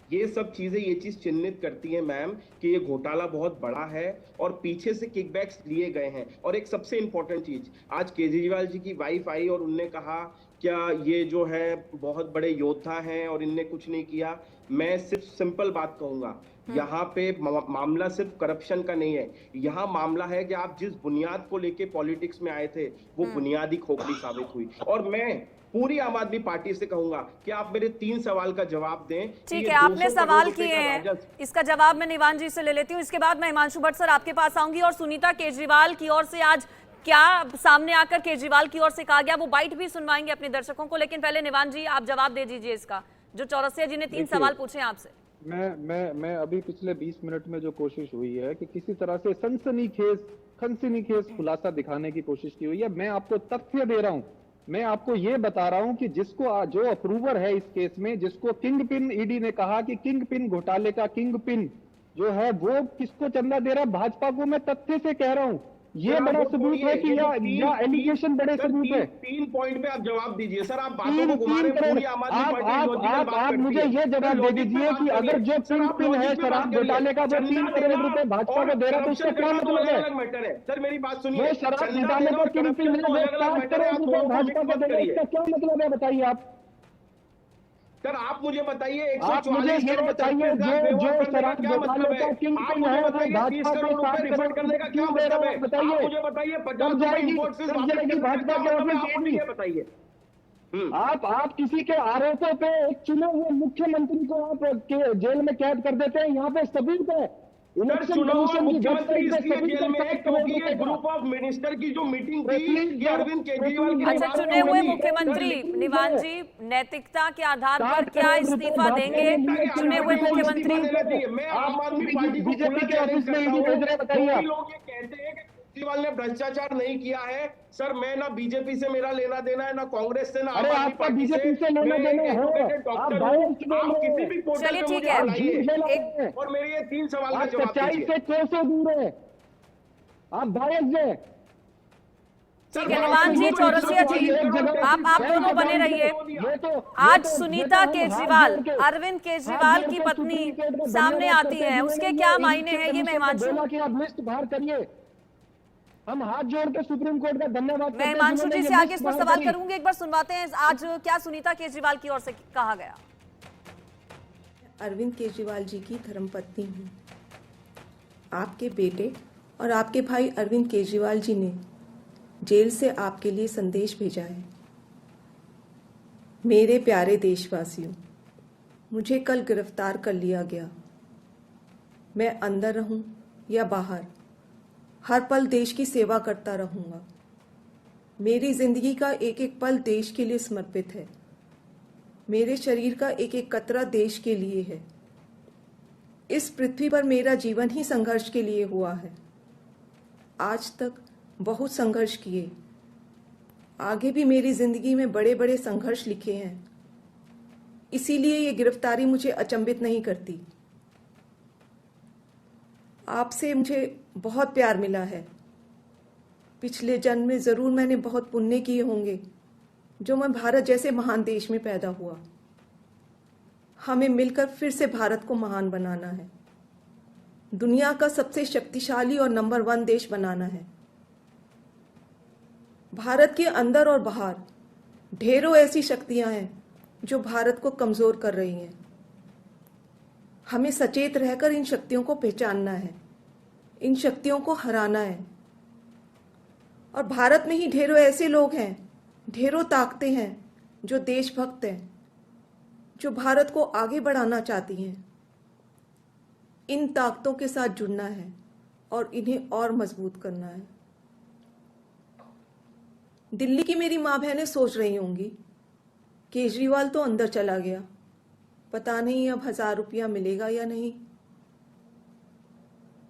ये सब चीजें ये चीज चिन्हित करती है मैम कि ये घोटाला बहुत बड़ा है और पीछे से किकबैक्स लिए गए हैं। और एक सबसे इंपॉर्टेंट चीज, आज केजरीवाल जी की वाइफ आई और उनने कहा क्या ये जो है बहुत बड़े योद्धा हैं और इनने कुछ नहीं किया। मैं सिर्फ सिंपल बात कहूंगा, यहाँ पे मामला सिर्फ करप्शन का नहीं है, यहाँ मामला है कि आप जिस बुनियाद को लेके पॉलिटिक्स में आए थे वो बुनियादी खोखली साबित हुई। और मैं पूरी आम आदमी पार्टी से कहूंगा कि आप मेरे 3 सवाल का जवाब दें। ठीक है, आपने सवाल किए हैं, इसका जवाब मैं निवान जी से ले लेती हूँ। इसके बाद मैं हिमांशु भट्ट सर आपके पास आऊंगी, और सुनीता केजरीवाल की ओर से आज क्या सामने आकर केजरीवाल की ओर से कहा गया वो बाइट भी सुनवाएंगे अपने दर्शकों को। लेकिन पहले निवान जी आप जवाब दे दीजिए इसका, जो चौरसिया जी ने 3 सवाल पूछे आपसे। मैं अभी पिछले 20 मिनट में जो कोशिश हुई है कि किसी तरह से सनसनीखेज खुलासा दिखाने की कोशिश की हुई है, मैं आपको तथ्य दे रहा हूं। मैं आपको ये बता रहा हूं कि जिसको जो अप्रूवर है इस केस में, जिसको किंग पिन, ईडी ने कहा कि किंग पिन घोटाले का किंग पिन जो है वो किसको चंदा दे रहा है? भाजपा को। मैं तथ्य से कह रहा हूं, ये बड़ा सबूत है कि या एलिगेशन बड़े सबूत है। 3 पॉइंट पे आप जवाब दीजिए सर। आप बातों को घुमा रहे हैं, पूरी आम आदमी पार्टी आप मुझे ये जवाब दे दीजिए कि अगर जो किंग पिन है शराब घोटाले का वो 3 करोड़ रुपए भाजपा को दे रहा है तो उसका क्या मतलब है? अलग मैटर है सर, मेरी बात सुनिए। वो शराब घोटाले का किंग पिन है, वो 5 करोड़ रुपए भाजपा को दे रहा है, इसका क्या मतलब है? बताइए आप सर, आप मुझे बताइए। आप मुझे ये बताइए जो शराब घोटाले का किंग पिन है वो भाजपा को 7 करोड़ करने का क्यों दे रहा है? बताइए। मुझे बताइए, कब जाएगी भाजपा के? बताइए। आप किसी के आरोपों पे एक चुने हुए मुख्यमंत्री को आप जेल में कैद कर देते हैं। यहाँ पे सबूत है, इलेक्शन कमीशन की वेबसाइट पे सबूत है क्योंकि ये ग्रुप ऑफ मिनिस्टर की जो मीटिंग थी ये अरविंद केजरीवाल की। अच्छा, चुने हुए मुख्यमंत्री निवान जी नैतिकता के आधार पर क्या इस्तीफा देंगे? चुने हुए मुख्यमंत्री मैं आम आदमी पार्टी को बीजेपी के ऑफिस में ईडी भेज रहे, बताइए। लोग ये कहते हैं कि केजरीवाल ने भ्रष्टाचार नहीं किया है सर। मैं ना बीजेपी से मेरा लेना देना है, ना कांग्रेस से, ना अरे आपका बीजेपी से लेना देना है, आप बायस्ड बोल आप रहे किसी हैं, भी पोर्टल चलिए, पे ठीक मुझे है। बुलाइए और मेरे ये 3 सवाल का आप जवाब सच्चाई दीजिए। से 600 दूर है, आप बायस्ड है। ठीक है, हिमांशु जी, चौरसिया जी, आप दोनों बने रहिए। आज सुनीता केजरीवाल, अरविंद केजरीवाल की पत्नी सामने आती है, उसके क्या मायने हैं ये मैं हिमांशु बोला कि आप लिस्ट बाहर करिए, हम हाथ जोड़ के सुप्रीम कोर्ट का धन्यवाद मैं हिमांशु जी से आगे इस पर सवाल करूंगी। एक बार सुनवाते हैं आज क्या सुनीता केजरीवाल की ओर से कहा गया। अरविंद केजरीवाल जी की धर्मपत्नी हूँ। आपके बेटे और आपके भाई अरविंद केजरीवाल जी ने जेल से आपके लिए संदेश भेजा है। मेरे प्यारे देशवासियों, मुझे कल गिरफ्तार कर लिया गया। मैं अंदर रहूं या बाहर, हर पल देश की सेवा करता रहूंगा। मेरी जिंदगी का एक एक पल देश के लिए समर्पित है। मेरे शरीर का एक एक कतरा देश के लिए है। इस पृथ्वी पर मेरा जीवन ही संघर्ष के लिए हुआ है। आज तक बहुत संघर्ष किए, आगे भी मेरी जिंदगी में बड़े बड़े संघर्ष लिखे हैं। इसीलिए ये गिरफ्तारी मुझे अचंभित नहीं करती। आपसे मुझे बहुत प्यार मिला है। पिछले जन्म में जरूर मैंने बहुत पुण्य किए होंगे जो मैं भारत जैसे महान देश में पैदा हुआ। हमें मिलकर फिर से भारत को महान बनाना है, दुनिया का सबसे शक्तिशाली और नंबर 1 देश बनाना है। भारत के अंदर और बाहर ढेरों ऐसी शक्तियां हैं जो भारत को कमजोर कर रही हैं। हमें सचेत रहकर इन शक्तियों को पहचानना है, इन शक्तियों को हराना है। और भारत में ही ढेरों ऐसे लोग हैं, ढेरों ताकतें हैं जो देशभक्त हैं, जो भारत को आगे बढ़ाना चाहती हैं। इन ताकतों के साथ जुड़ना है और इन्हें और मजबूत करना है। दिल्ली की मेरी माँ बहनें सोच रही होंगी, केजरीवाल तो अंदर चला गया, पता नहीं अब 1000 रुपया मिलेगा या नहीं।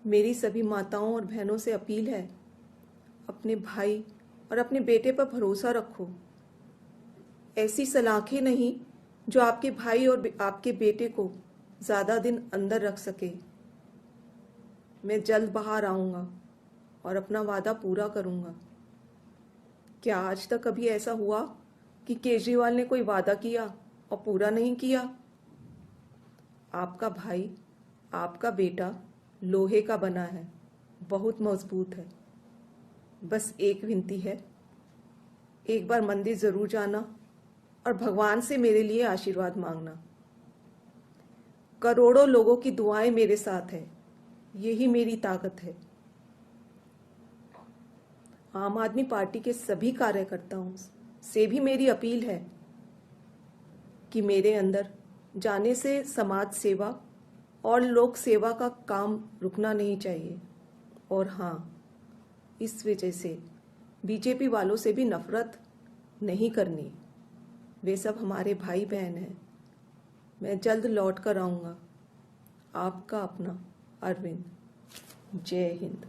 मेरी सभी माताओं और बहनों से अपील है, अपने भाई और अपने बेटे पर भरोसा रखो। ऐसी सलाखें नहीं जो आपके भाई और आपके बेटे को ज़्यादा दिन अंदर रख सके। मैं जल्द बाहर आऊँगा और अपना वादा पूरा करूँगा। क्या आज तक कभी ऐसा हुआ कि केजरीवाल ने कोई वादा किया और पूरा नहीं किया? आपका भाई, आपका बेटा लोहे का बना है, बहुत मजबूत है। बस एक विनती है, एक बार मंदिर जरूर जाना और भगवान से मेरे लिए आशीर्वाद मांगना। करोड़ों लोगों की दुआएं मेरे साथ है, यही मेरी ताकत है। आम आदमी पार्टी के सभी कार्यकर्ताओं से भी मेरी अपील है कि मेरे अंदर जाने से समाज सेवा और लोक सेवा का काम रुकना नहीं चाहिए। और हाँ, इस वजह से बीजेपी वालों से भी नफरत नहीं करनी। वे सब हमारे भाई बहन हैं। मैं जल्द लौट कर आऊँगा। आपका अपना अरविंद। जय हिंद।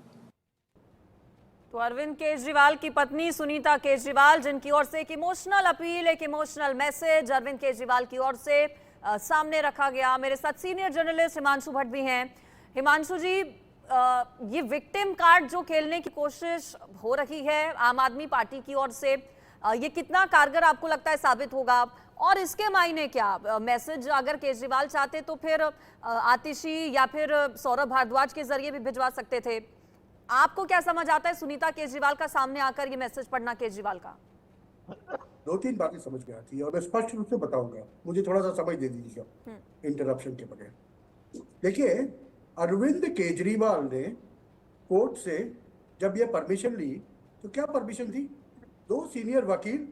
तो अरविंद केजरीवाल की पत्नी सुनीता केजरीवाल, जिनकी ओर से एक इमोशनल अपील, एक इमोशनल मैसेज अरविंद केजरीवाल की ओर से सामने रखा गया। मेरे साथ सीनियर जर्नलिस्ट हिमांशु भट्ट भी हैं। हिमांशु जी, ये विक्टिम कार्ड जो खेलने की कोशिश हो रही है आम आदमी पार्टी की ओर से, ये कितना कारगर आपको लगता है साबित होगा? और इसके मायने क्या? मैसेज अगर केजरीवाल चाहते तो फिर आतिशी या फिर सौरभ भारद्वाज के जरिए भी भिजवा सकते थे। आपको क्या समझ आता है सुनीता केजरीवाल का सामने आकर ये मैसेज पढ़ना केजरीवाल का? 2-3 बातें समझ में आती है और मैं स्पष्ट रूप से बताऊंगा, मुझे थोड़ा सा समय दे दीजिएगा इंटरप्शन के बगैर। देखिए, अरविंद केजरीवाल ने कोर्ट से जब यह परमिशन ली तो क्या परमिशन थी? 2 सीनियर वकील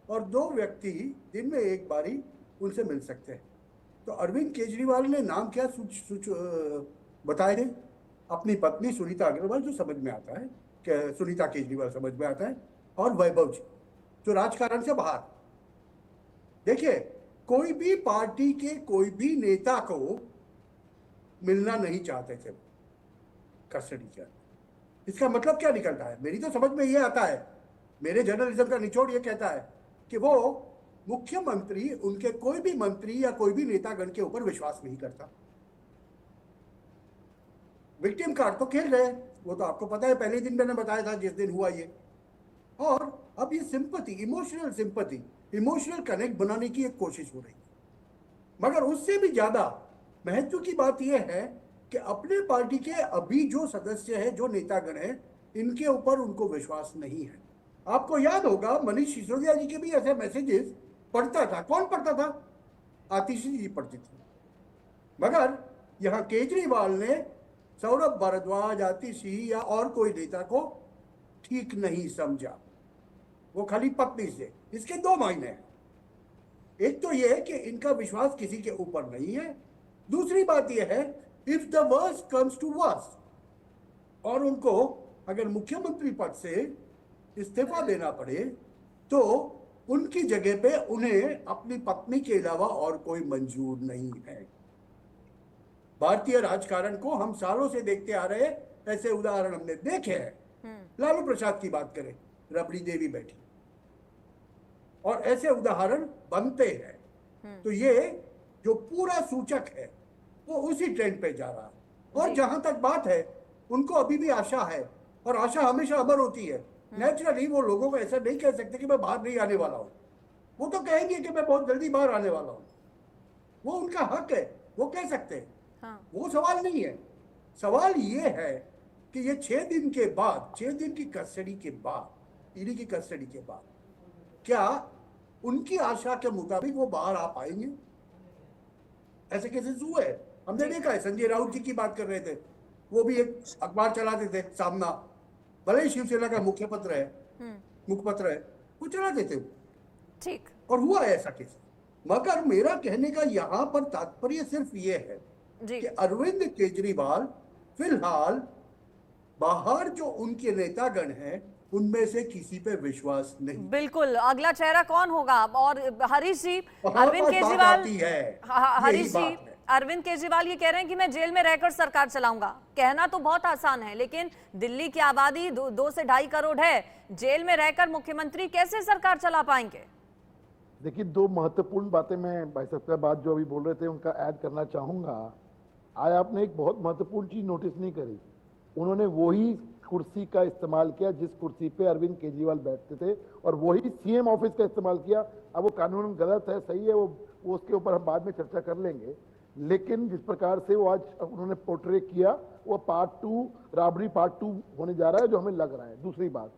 और 2 व्यक्ति दिन में एक बारी उनसे मिल सकते हैं। तो अरविंद केजरीवाल ने नाम क्या बताए थे? अपनी पत्नी सुनीता अग्रवाल, जो समझ में आता है कि सुनीता केजरीवाल समझ में आता है, और वैभव जी जो राजकारण से बाहर। देखिए, कोई भी पार्टी के कोई भी नेता को मिलना नहीं चाहते थे कस्टडी के। इसका मतलब क्या निकलता है? मेरी तो समझ में ये आता है, मेरे जर्नलिज्म का निचोड़ ये कहता है कि वो मुख्यमंत्री उनके कोई भी मंत्री या कोई भी नेतागण के ऊपर विश्वास नहीं करता। विक्टिम कार्ड तो खेल रहे हैं, वो तो आपको पता है, पहले दिन मैंने बताया था जिस दिन हुआ ये। और अब ये सिंपैथी, इमोशनल कनेक्ट बनाने की एक कोशिश हो रही है। मगर उससे भी ज्यादा महत्व की बात यह है कि अपने पार्टी के अभी जो सदस्य हैं, जो नेतागण हैं, इनके ऊपर उनको विश्वास नहीं है। आपको याद होगा मनीष सिसोदिया जी के भी ऐसे मैसेजेस पढ़ता था। कौन पढ़ता था? आतिशी जी पढ़ती थी। मगर यहां केजरीवाल ने सौरभ भारद्वाज, आतिशी या और कोई नेता को ठीक नहीं समझा, वो खाली पत्नी से। इसके दो मायने हैं। एक तो यह है कि इनका विश्वास किसी के ऊपर नहीं है, दूसरी बात यह है if the worst comes to worst और उनको अगर मुख्यमंत्री पद से इस्तीफा देना पड़े तो उनकी जगह पे उन्हें अपनी पत्नी के अलावा और कोई मंजूर नहीं है। भारतीय राजकारण को हम सालों से देखते आ रहे हैं, ऐसे उदाहरण हमने देखे हैं। लालू प्रसाद की बात करें, रबड़ी देवी बैठी, और ऐसे उदाहरण बनते हैं। तो ये जो पूरा सूचक है वो उसी ट्रेंड पे जा रहा है। और जहां तक बात है, उनको अभी भी आशा है, और आशा हमेशा अमर होती है। नेचुरली वो लोगों को ऐसा नहीं कह सकते कि मैं बाहर नहीं आने वाला हूं। वो तो कहेंगे कि मैं बहुत जल्दी बाहर आने वाला हूं, वो उनका हक है, वो कह सकते हैं। वो सवाल नहीं है। सवाल ये है कि ये 6 दिन के बाद, 6 दिन की कस्टडी के बाद, ईडी की कस्टडी के बाद, क्या उनकी आशा के मुताबिक वो बाहर आ पाएंगे? ऐसे केसेस हुए हैं, हमने देखा है। संजय राउत जी की बात कर रहे थे, वो भी एक अखबार चलाते थे सामना, भले ही शिवसेना का मुखपत्र है, वो चलाते थे। ठीक, और हुआ है ऐसा केस। मगर मेरा कहने का यहाँ पर तात्पर्य सिर्फ ये है कि अरविंद केजरीवाल फिलहाल बाहर जो उनके नेतागण हैं उनमें से किसी पे विश्वास नहीं। बिल्कुल, अगला चेहरा कौन होगा? और हरीश जी, अरविंद केजरीवाल, हरीश जी, अरविंद केजरीवाल ये कह रहे हैं कि मैं जेल में रहकर सरकार चलाऊंगा। कहना तो बहुत आसान है, लेकिन दिल्ली की आबादी 2 से 2.5 करोड़ है। जेल में रहकर मुख्यमंत्री कैसे सरकार चला पाएंगे? देखिए, 2 महत्वपूर्ण बातें मैं भाई साहब का बात जो अभी बोल रहे थे उनका ऐड करना चाहूंगा। आज आपने एक बहुत महत्वपूर्ण चीज नोटिस नहीं करी। उन्होंने वही कुर्सी का इस्तेमाल किया जिस कुर्सी पे अरविंद केजरीवाल बैठते थे, और वही सीएम ऑफिस का इस्तेमाल किया। अब वो कानून गलत है, सही है, वो उसके ऊपर हम बाद में चर्चा कर लेंगे। लेकिन जिस प्रकार से वो आज उन्होंने पोर्ट्रे किया, वो पार्ट 2, राबड़ी पार्ट 2 होने जा रहा है, जो हमें लग रहा है। दूसरी बात,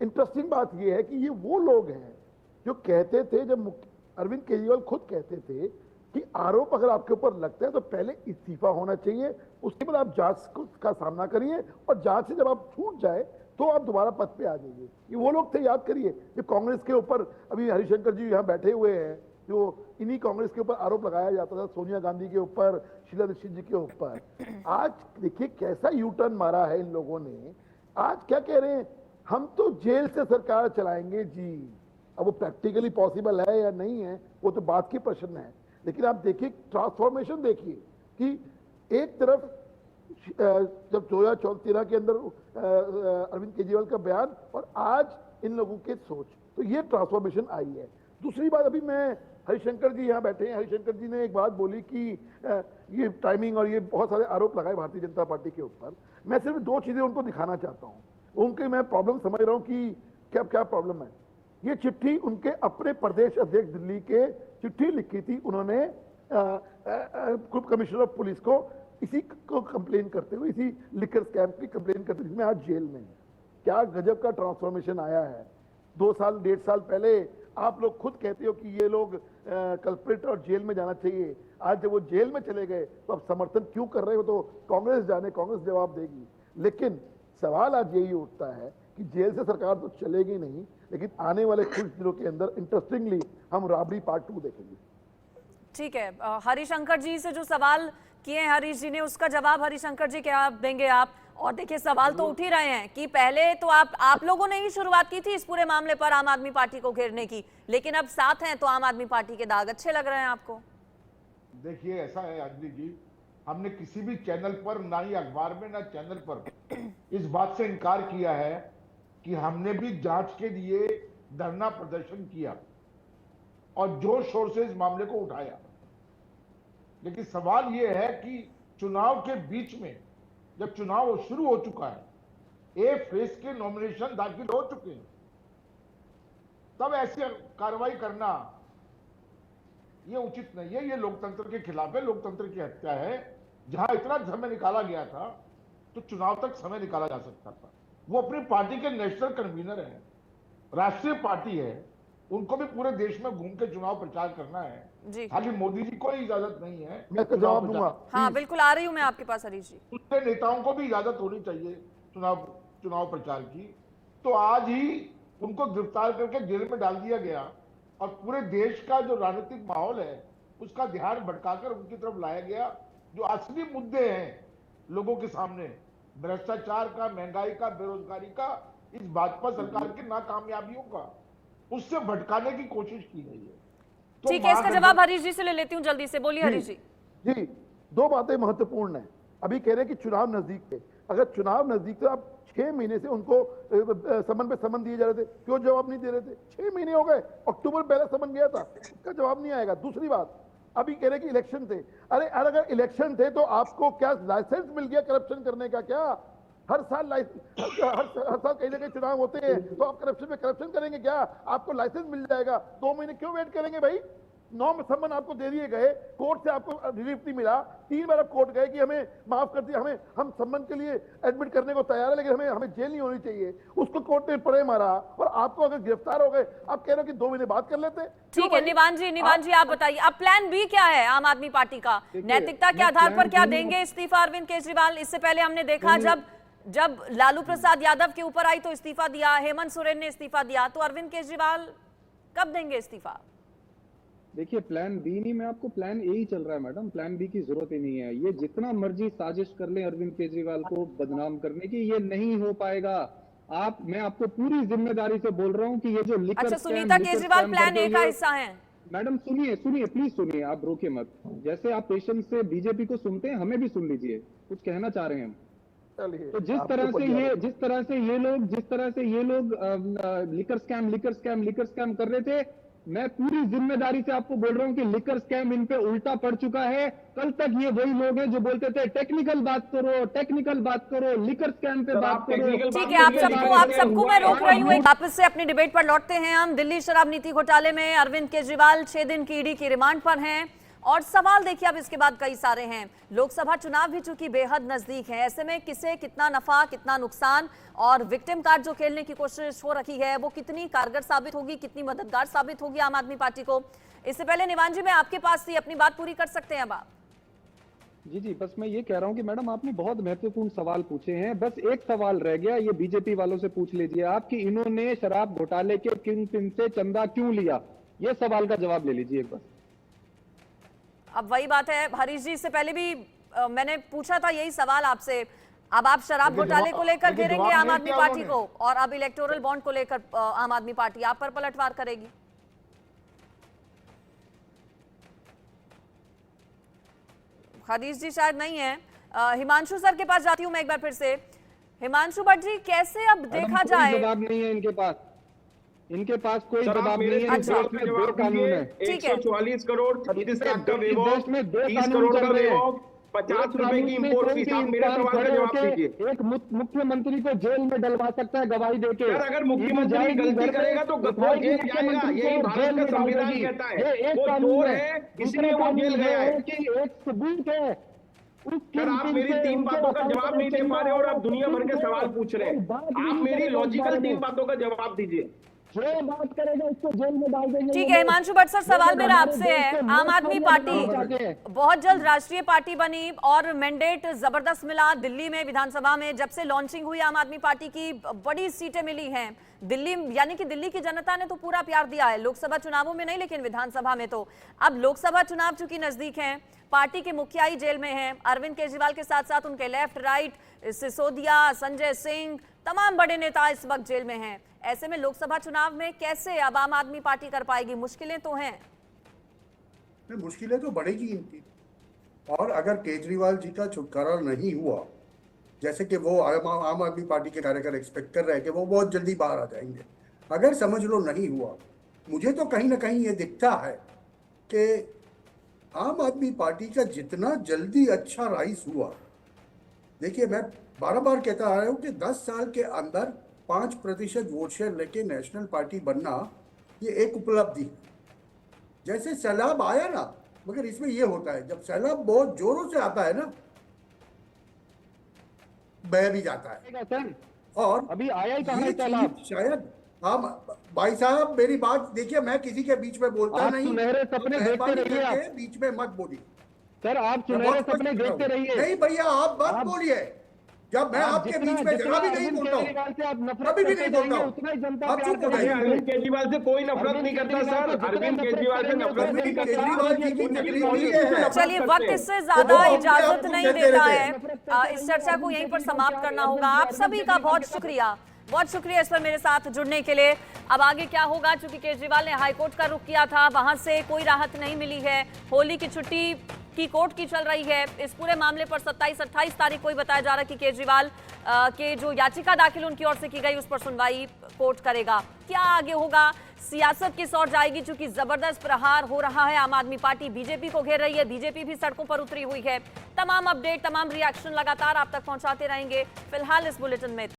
इंटरेस्टिंग बात ये है कि ये वो लोग हैं जो कहते थे, जब अरविंद केजरीवाल खुद कहते थे कि आरोप अगर आपके ऊपर लगता है तो पहले इस्तीफा होना चाहिए, उसके बाद आप जांच का सामना करिए, और जांच से जब आप छूट जाए तो आप दोबारा पद पे आ जाइए। ये वो लोग थे, याद करिए, जब कांग्रेस के ऊपर अभी हरिशंकर जी यहाँ बैठे हुए हैं, जो इन्हीं कांग्रेस के ऊपर आरोप लगाया जाता था, सोनिया गांधी के ऊपर, शीला दीक्षित जी के ऊपर। आज देखिए कैसा यू टर्न मारा है इन लोगों ने। आज क्या कह रहे हैं, हम तो जेल से सरकार चलाएंगे जी। अब वो प्रैक्टिकली पॉसिबल है या नहीं है, वो तो बात की प्रश्न है। लेकिन आप देखिए, ट्रांसफॉर्मेशन देखिए कि एक तरफ जब 2013 के अंदर अरविंद केजरीवाल का बयान, और आज इन लोगों की सोच, तो ये ट्रांसफॉर्मेशन आई है। दूसरी बात, अभी मैं, हरिशंकर जी यहाँ बैठे हैं, हरिशंकर जी ने एक बात बोली कि ये टाइमिंग और ये बहुत सारे आरोप लगाए भारतीय जनता पार्टी के ऊपर। मैं सिर्फ 2 चीजें उनको दिखाना चाहता हूँ। उनके मैं प्रॉब्लम समझ रहा हूँ कि क्या क्या प्रॉब्लम है। ये चिट्ठी उनके अपने प्रदेश अध्यक्ष दिल्ली के चिट्ठी लिखी थी उन्होंने ग्रुप कमिश्नर ऑफ पुलिस को, इसी को कंप्लेन करते हुए, इसी लिकर स्कैम की कंप्लेन करते हुए, जिसमें आज जेल में। क्या गजब का ट्रांसफॉर्मेशन आया है। 2 साल 1.5 साल पहले आप लोग खुद कहते हो कि ये लोग कल्प्रिट और जेल में जाना चाहिए। आज जब वो जेल में चले गए तो आप समर्थन क्यों कर रहे हो? तो कांग्रेस जाने, कांग्रेस जवाब देगी। लेकिन सवाल आज यही उठता है कि जेल से सरकार तो चलेगी नहीं, लेकिन आने वाले कुछ दिनों के अंदर इंटरेस्टिंगली हम राबड़ी पार्ट 2 देखेंगे। ठीक है, हरिशंकर जी से जो सवाल किए हैं हरीश जी ने, उसका जवाब हरिशंकर जी क्या देंगे आप? और देखिए, सवाल तो उठ ही रहे हैं कि पहले तो आप लोगों ने ही शुरुआत की थी इस पूरे मामले पर आम आदमी पार्टी को घेरने की, लेकिन अब साथ हैं तो आम आदमी पार्टी के दाग अच्छे लग रहे हैं आपको? देखिए, ऐसा है अंजलि जी हमने किसी भी चैनल पर, ना ही अखबार में, ना चैनल पर इस बात से इनकार किया है कि हमने भी जांच के लिए धरना प्रदर्शन किया और जोर शोर से इस मामले को उठाया। लेकिन सवाल यह है कि चुनाव के बीच में, जब चुनाव शुरू हो चुका है, ए फेज के नॉमिनेशन दाखिल हो चुके हैं, तब ऐसी कार्रवाई करना ये उचित नहीं है। ये लोकतंत्र के खिलाफ है, लोकतंत्र की हत्या है। जहां इतना समय निकाला गया था तो चुनाव तक समय निकाला जा सकता था। वो अपनी पार्टी के नेशनल कन्वीनर हैं, राष्ट्रीय पार्टी है, उनको भी पूरे देश में घूम के चुनाव प्रचार करना है जी। खाली मोदी जी को ही इजाजत नहीं है। मैं इसका जवाब दूंगा। हाँ बिल्कुल, आ रही हूं मैं आपके पास हरीश जी। दूसरे नेताओं को भी इजाजत होनी चाहिए चुनाव प्रचार की। तो आज ही उनको गिरफ्तार करके जेल में डाल दिया गया और पूरे देश का जो राजनीतिक माहौल है उसका ध्यान भटकाकर उनकी तरफ लाया गया। जो असली मुद्दे हैं लोगों के सामने, भ्रष्टाचार का, महंगाई का, बेरोजगारी का, इस बात पर सरकार की नाकामयाबियों का, उससे भटकाने की कोशिश की गई है। तो ठीक है, इसका जवाब हरीश जी से ले लेती हूँ जल्दी से। बोलिए हरीश जी। जी, दो बातें महत्वपूर्ण हैं। अभी कह रहे हैं कि चुनाव नजदीक थे। अगर चुनाव नजदीक थे, आप 6 महीने से उनको समन पे समन दिए जा रहे थे, क्यों जवाब नहीं दे रहे थे? 6 महीने हो गए, अक्टूबर पहले समन गया था, इसका जवाब नहीं आएगा। दूसरी बात, अभी कह रहे कि इलेक्शन थे। अरे अगर इलेक्शन थे तो आपको क्या लाइसेंस मिल गया करप्शन करने का? क्या हर साल हर साल कहीं ना कहीं चुनाव होते हैं तो आप करप्शन में करप्शन करेंगे क्या? आपको लाइसेंस मिल जाएगा, 2 महीने क्यों वेट करेंगे भाई? 9 समन आपको दे दिए गए, कोर्ट से आपको रिलीफ नहीं मिला, 3 बार आप कोर्ट गए कि हमें माफ कर दिया, हम समन के लिए एडमिट करने को तैयार है, लेकिन हमें जेल नहीं होनी चाहिए। उसको कोर्ट ने पड़े मारा और आपको अगर गिरफ्तार हो गए, आप कह रहे हो कि 2 महीने बात कर लेते। ठीक है निवान जी आप बताइए, अब प्लान बी क्या है आम आदमी पार्टी का? नैतिकता के आधार पर क्या देंगे इस्तीफा अरविंद केजरीवाल? इससे पहले हमने देखा जब लालू प्रसाद यादव के ऊपर आई तो इस्तीफा दिया, हेमंत सोरेन ने इस्तीफा दिया, तो अरविंद केजरीवाल कब देंगे इस्तीफा? देखिए, प्लान बी नहीं, मैं आपको प्लान ए ही चल रहा है मैडम। प्लान बी की जरूरत ही नहीं है। ये जितना मर्जी साजिश कर ले अरविंद केजरीवाल को बदनाम करने की, ये नहीं हो पाएगा। मैं आपको पूरी जिम्मेदारी से बोल रहा हूँ कि ये जो लिकर अच्छा, सुनीता केजरीवाल प्लान ए का हिस्सा है। मैडम सुनिए प्लीज सुनिए, आप रोके मत। जैसे आप पेशेंस से बीजेपी को सुनते हैं, हमें भी सुन लीजिए, कुछ कहना चाह रहे हैं हम। तो जिस तरह से ये लोग लिकर स्कैम कर रहे थे, मैं पूरी जिम्मेदारी से आपको बोल रहा हूं कि लिकर स्कैम इन पे उल्टा पड़ चुका है। कल तक ये वही लोग हैं जो बोलते थे टेक्निकल बात करो, लिकर स्कैम पे बात करो। ठीक है, आप सबको मैं रोक रही हूँ। वापस से अपनी डिबेट पर लौटते हैं हम। दिल्ली शराब नीति घोटाले में अरविंद केजरीवाल 6 दिन की ईडी की रिमांड पर हैं और सवाल देखिए अब इसके बाद कई सारे हैं। लोकसभा चुनाव भी चूंकि बेहद नजदीक है, ऐसे में किसे कितना नफा, कितना नुकसान और विक्टिम कार्ड जो खेलने की कोशिश हो रखी है वो कितनी कारगर साबित होगी, कितनी मददगार साबित होगी आम आदमी पार्टी को? इससे पहले निवान जी मैं आपके पास थी, अपनी बात पूरी कर सकते हैं अब आप। जी, बस मैं ये कह रहा हूं कि मैडम आपने बहुत महत्वपूर्ण सवाल पूछे हैं। बस एक सवाल रह गया, ये बीजेपी वालों से पूछ लीजिए आप कि इन्होंने शराब घोटाले के किंग पिन से चंदा क्यों लिया? ये सवाल का जवाब ले लीजिए एक बार। अब वही बात है हरीश जी, इससे पहले भी मैंने पूछा था यही सवाल आपसे। अब आप शराब घोटाले को लेकर घेरेंगे आम आदमी पार्टी को और अब इलेक्टोरल बॉन्ड को लेकर आम आदमी पार्टी आप पर पलटवार करेगी। हरीश जी शायद नहीं है। हिमांशु सर के पास जाती हूं मैं एक बार फिर से। हिमांशु भट्ट जी, कैसे अब देखा जाए? जवाब नहीं है इनके पास कोई जवाब नहीं है। अच्छा, देश में 2 कानून है। 144 करोड़ 36 लाख का देश में 2 30 करोड़ का विवाद, 50 रुपए की इंपोर्ट फीस। आप मेरे सवाल का जवाब दीजिए। एक मुख्यमंत्री को जेल में डलवा सकता है गवाही देके। यार अगर मुख्यमंत्री गलती करेगा तो वो जेल जाएगा, यही भारत का संविधान कहता है। वो चोर है इसलिए वो जेल गया है। एक सबूत है। सर आप मेरी 3 बातों का जवाब नहीं दे पा रहे और आप दुनिया भर के सवाल पूछ रहे हैं। आप मेरी लॉजिकल 3 बातों का जवाब दीजिए। जो बात करेगा उसको जेल में डाल देंगे। ठीक है हिमांशु भट्ट सर, सवाल मेरा आपसे है। आम आदमी पार्टी बहुत जल्द राष्ट्रीय पार्टी बनी और मैंडेट जबरदस्त मिला दिल्ली में विधानसभा में। जब से लॉन्चिंग हुई आम आदमी पार्टी की बड़ी सीटें मिली हैं दिल्ली, यानी कि दिल्ली की जनता ने तो पूरा प्यार दिया है। लोकसभा चुनावों में नहीं लेकिन विधानसभा में तो। अब लोकसभा चुनाव चूंकि नजदीक हैं, पार्टी के मुखिया ही जेल में हैं, अरविंद केजरीवाल के साथ साथ उनके लेफ्ट राइट सिसोदिया, संजय सिंह, तमाम बड़े नेता इस वक्त जेल में हैं। ऐसे में लोकसभा चुनाव में कैसे अब आम आदमी पार्टी कर पाएगी? मुश्किलें तो हैं। मुश्किलें तो बढ़ेगी इनकी। और अगर केजरीवाल जी का छुटकारा नहीं हुआ, जैसे कि वो आम आदमी पार्टी के कार्यकर्ता एक्सपेक्ट कर रहे हैं कि वो बहुत जल्दी बाहर आ जाएंगे, अगर समझ लो नहीं हुआ, मुझे तो कहीं ना कहीं ये दिखता है कि आम आदमी पार्टी का जितना जल्दी अच्छा राइज हुआ, देखिए मैं बार बार कहता आ रहा हूँ कि 10 साल के अंदर 5% वोट शेयर लेके नेशनल पार्टी बनना ये एक उपलब्धि है। जैसे सैलाब आया ना, मगर इसमें ये होता है जब सैलाब बहुत जोरों से आता है ना, बह भी जाता है। सर और अभी आया ही कहाँ ये है सैलाब? चीज शायद हम भाई साहब मेरी बात देखिए, मैं किसी के बीच में बोलता आप नहीं, सुनहरे सपने देखते मेहरबानी रहिए करके आप। बीच में मत बोलिए सर आप मैं सुनहरे बहुत स्पष्ट सपने कर रहा देखते हूं। रहिए। नहीं भैया आप मत आप- बोलिए, जब मैं आप आपके जितना- बीच में जितना जरा भी नहीं अरविंद बोलता हूँ, केजरीवाल से आप नफरत कभी भी करते नहीं बोलता जाएंगे, हूँ। उतना ही जनता आप प्यार चुप हो करेगी। जाइए। अरविंद केजरीवाल से कोई नफरत अरविंद नहीं करता केजरीवाल सर। को जितना अरविंद नफरत केजरीवाल से करेंगे, नफरत उतना नहीं जनता करता। प्यार केजरीवाल जी करेगी। की उनकी तकलीफ पॉलिसी ये है। से नफरत चलिए, करते वक्त हैं। इससे तो ज्यादा वो अपने इजाजत आप को नहीं कहते देता रहते है। हैं। इस चर्चा को यहीं पर समाप्त करना होगा। आप सभी का बहुत शुक्रिया, बहुत शुक्रिया इस पर मेरे साथ जुड़ने के लिए। अब आगे क्या होगा, चूंकि केजरीवाल ने हाईकोर्ट का रुख किया था, वहां से कोई राहत नहीं मिली है। होली की छुट्टी की कोर्ट की चल रही है। इस पूरे मामले पर 27-28 तारीख को ही बताया जा रहा है कि केजरीवाल के जो याचिका दाखिल उनकी ओर से की गई उस पर सुनवाई कोर्ट करेगा। क्या आगे होगा, सियासत किस ओर जाएगी, चूंकि जबरदस्त प्रहार हो रहा है। आम आदमी पार्टी बीजेपी को घेर रही है, बीजेपी भी सड़कों पर उतरी हुई है। तमाम अपडेट, तमाम रिएक्शन लगातार आप तक पहुंचाते रहेंगे। फिलहाल इस बुलेटिन में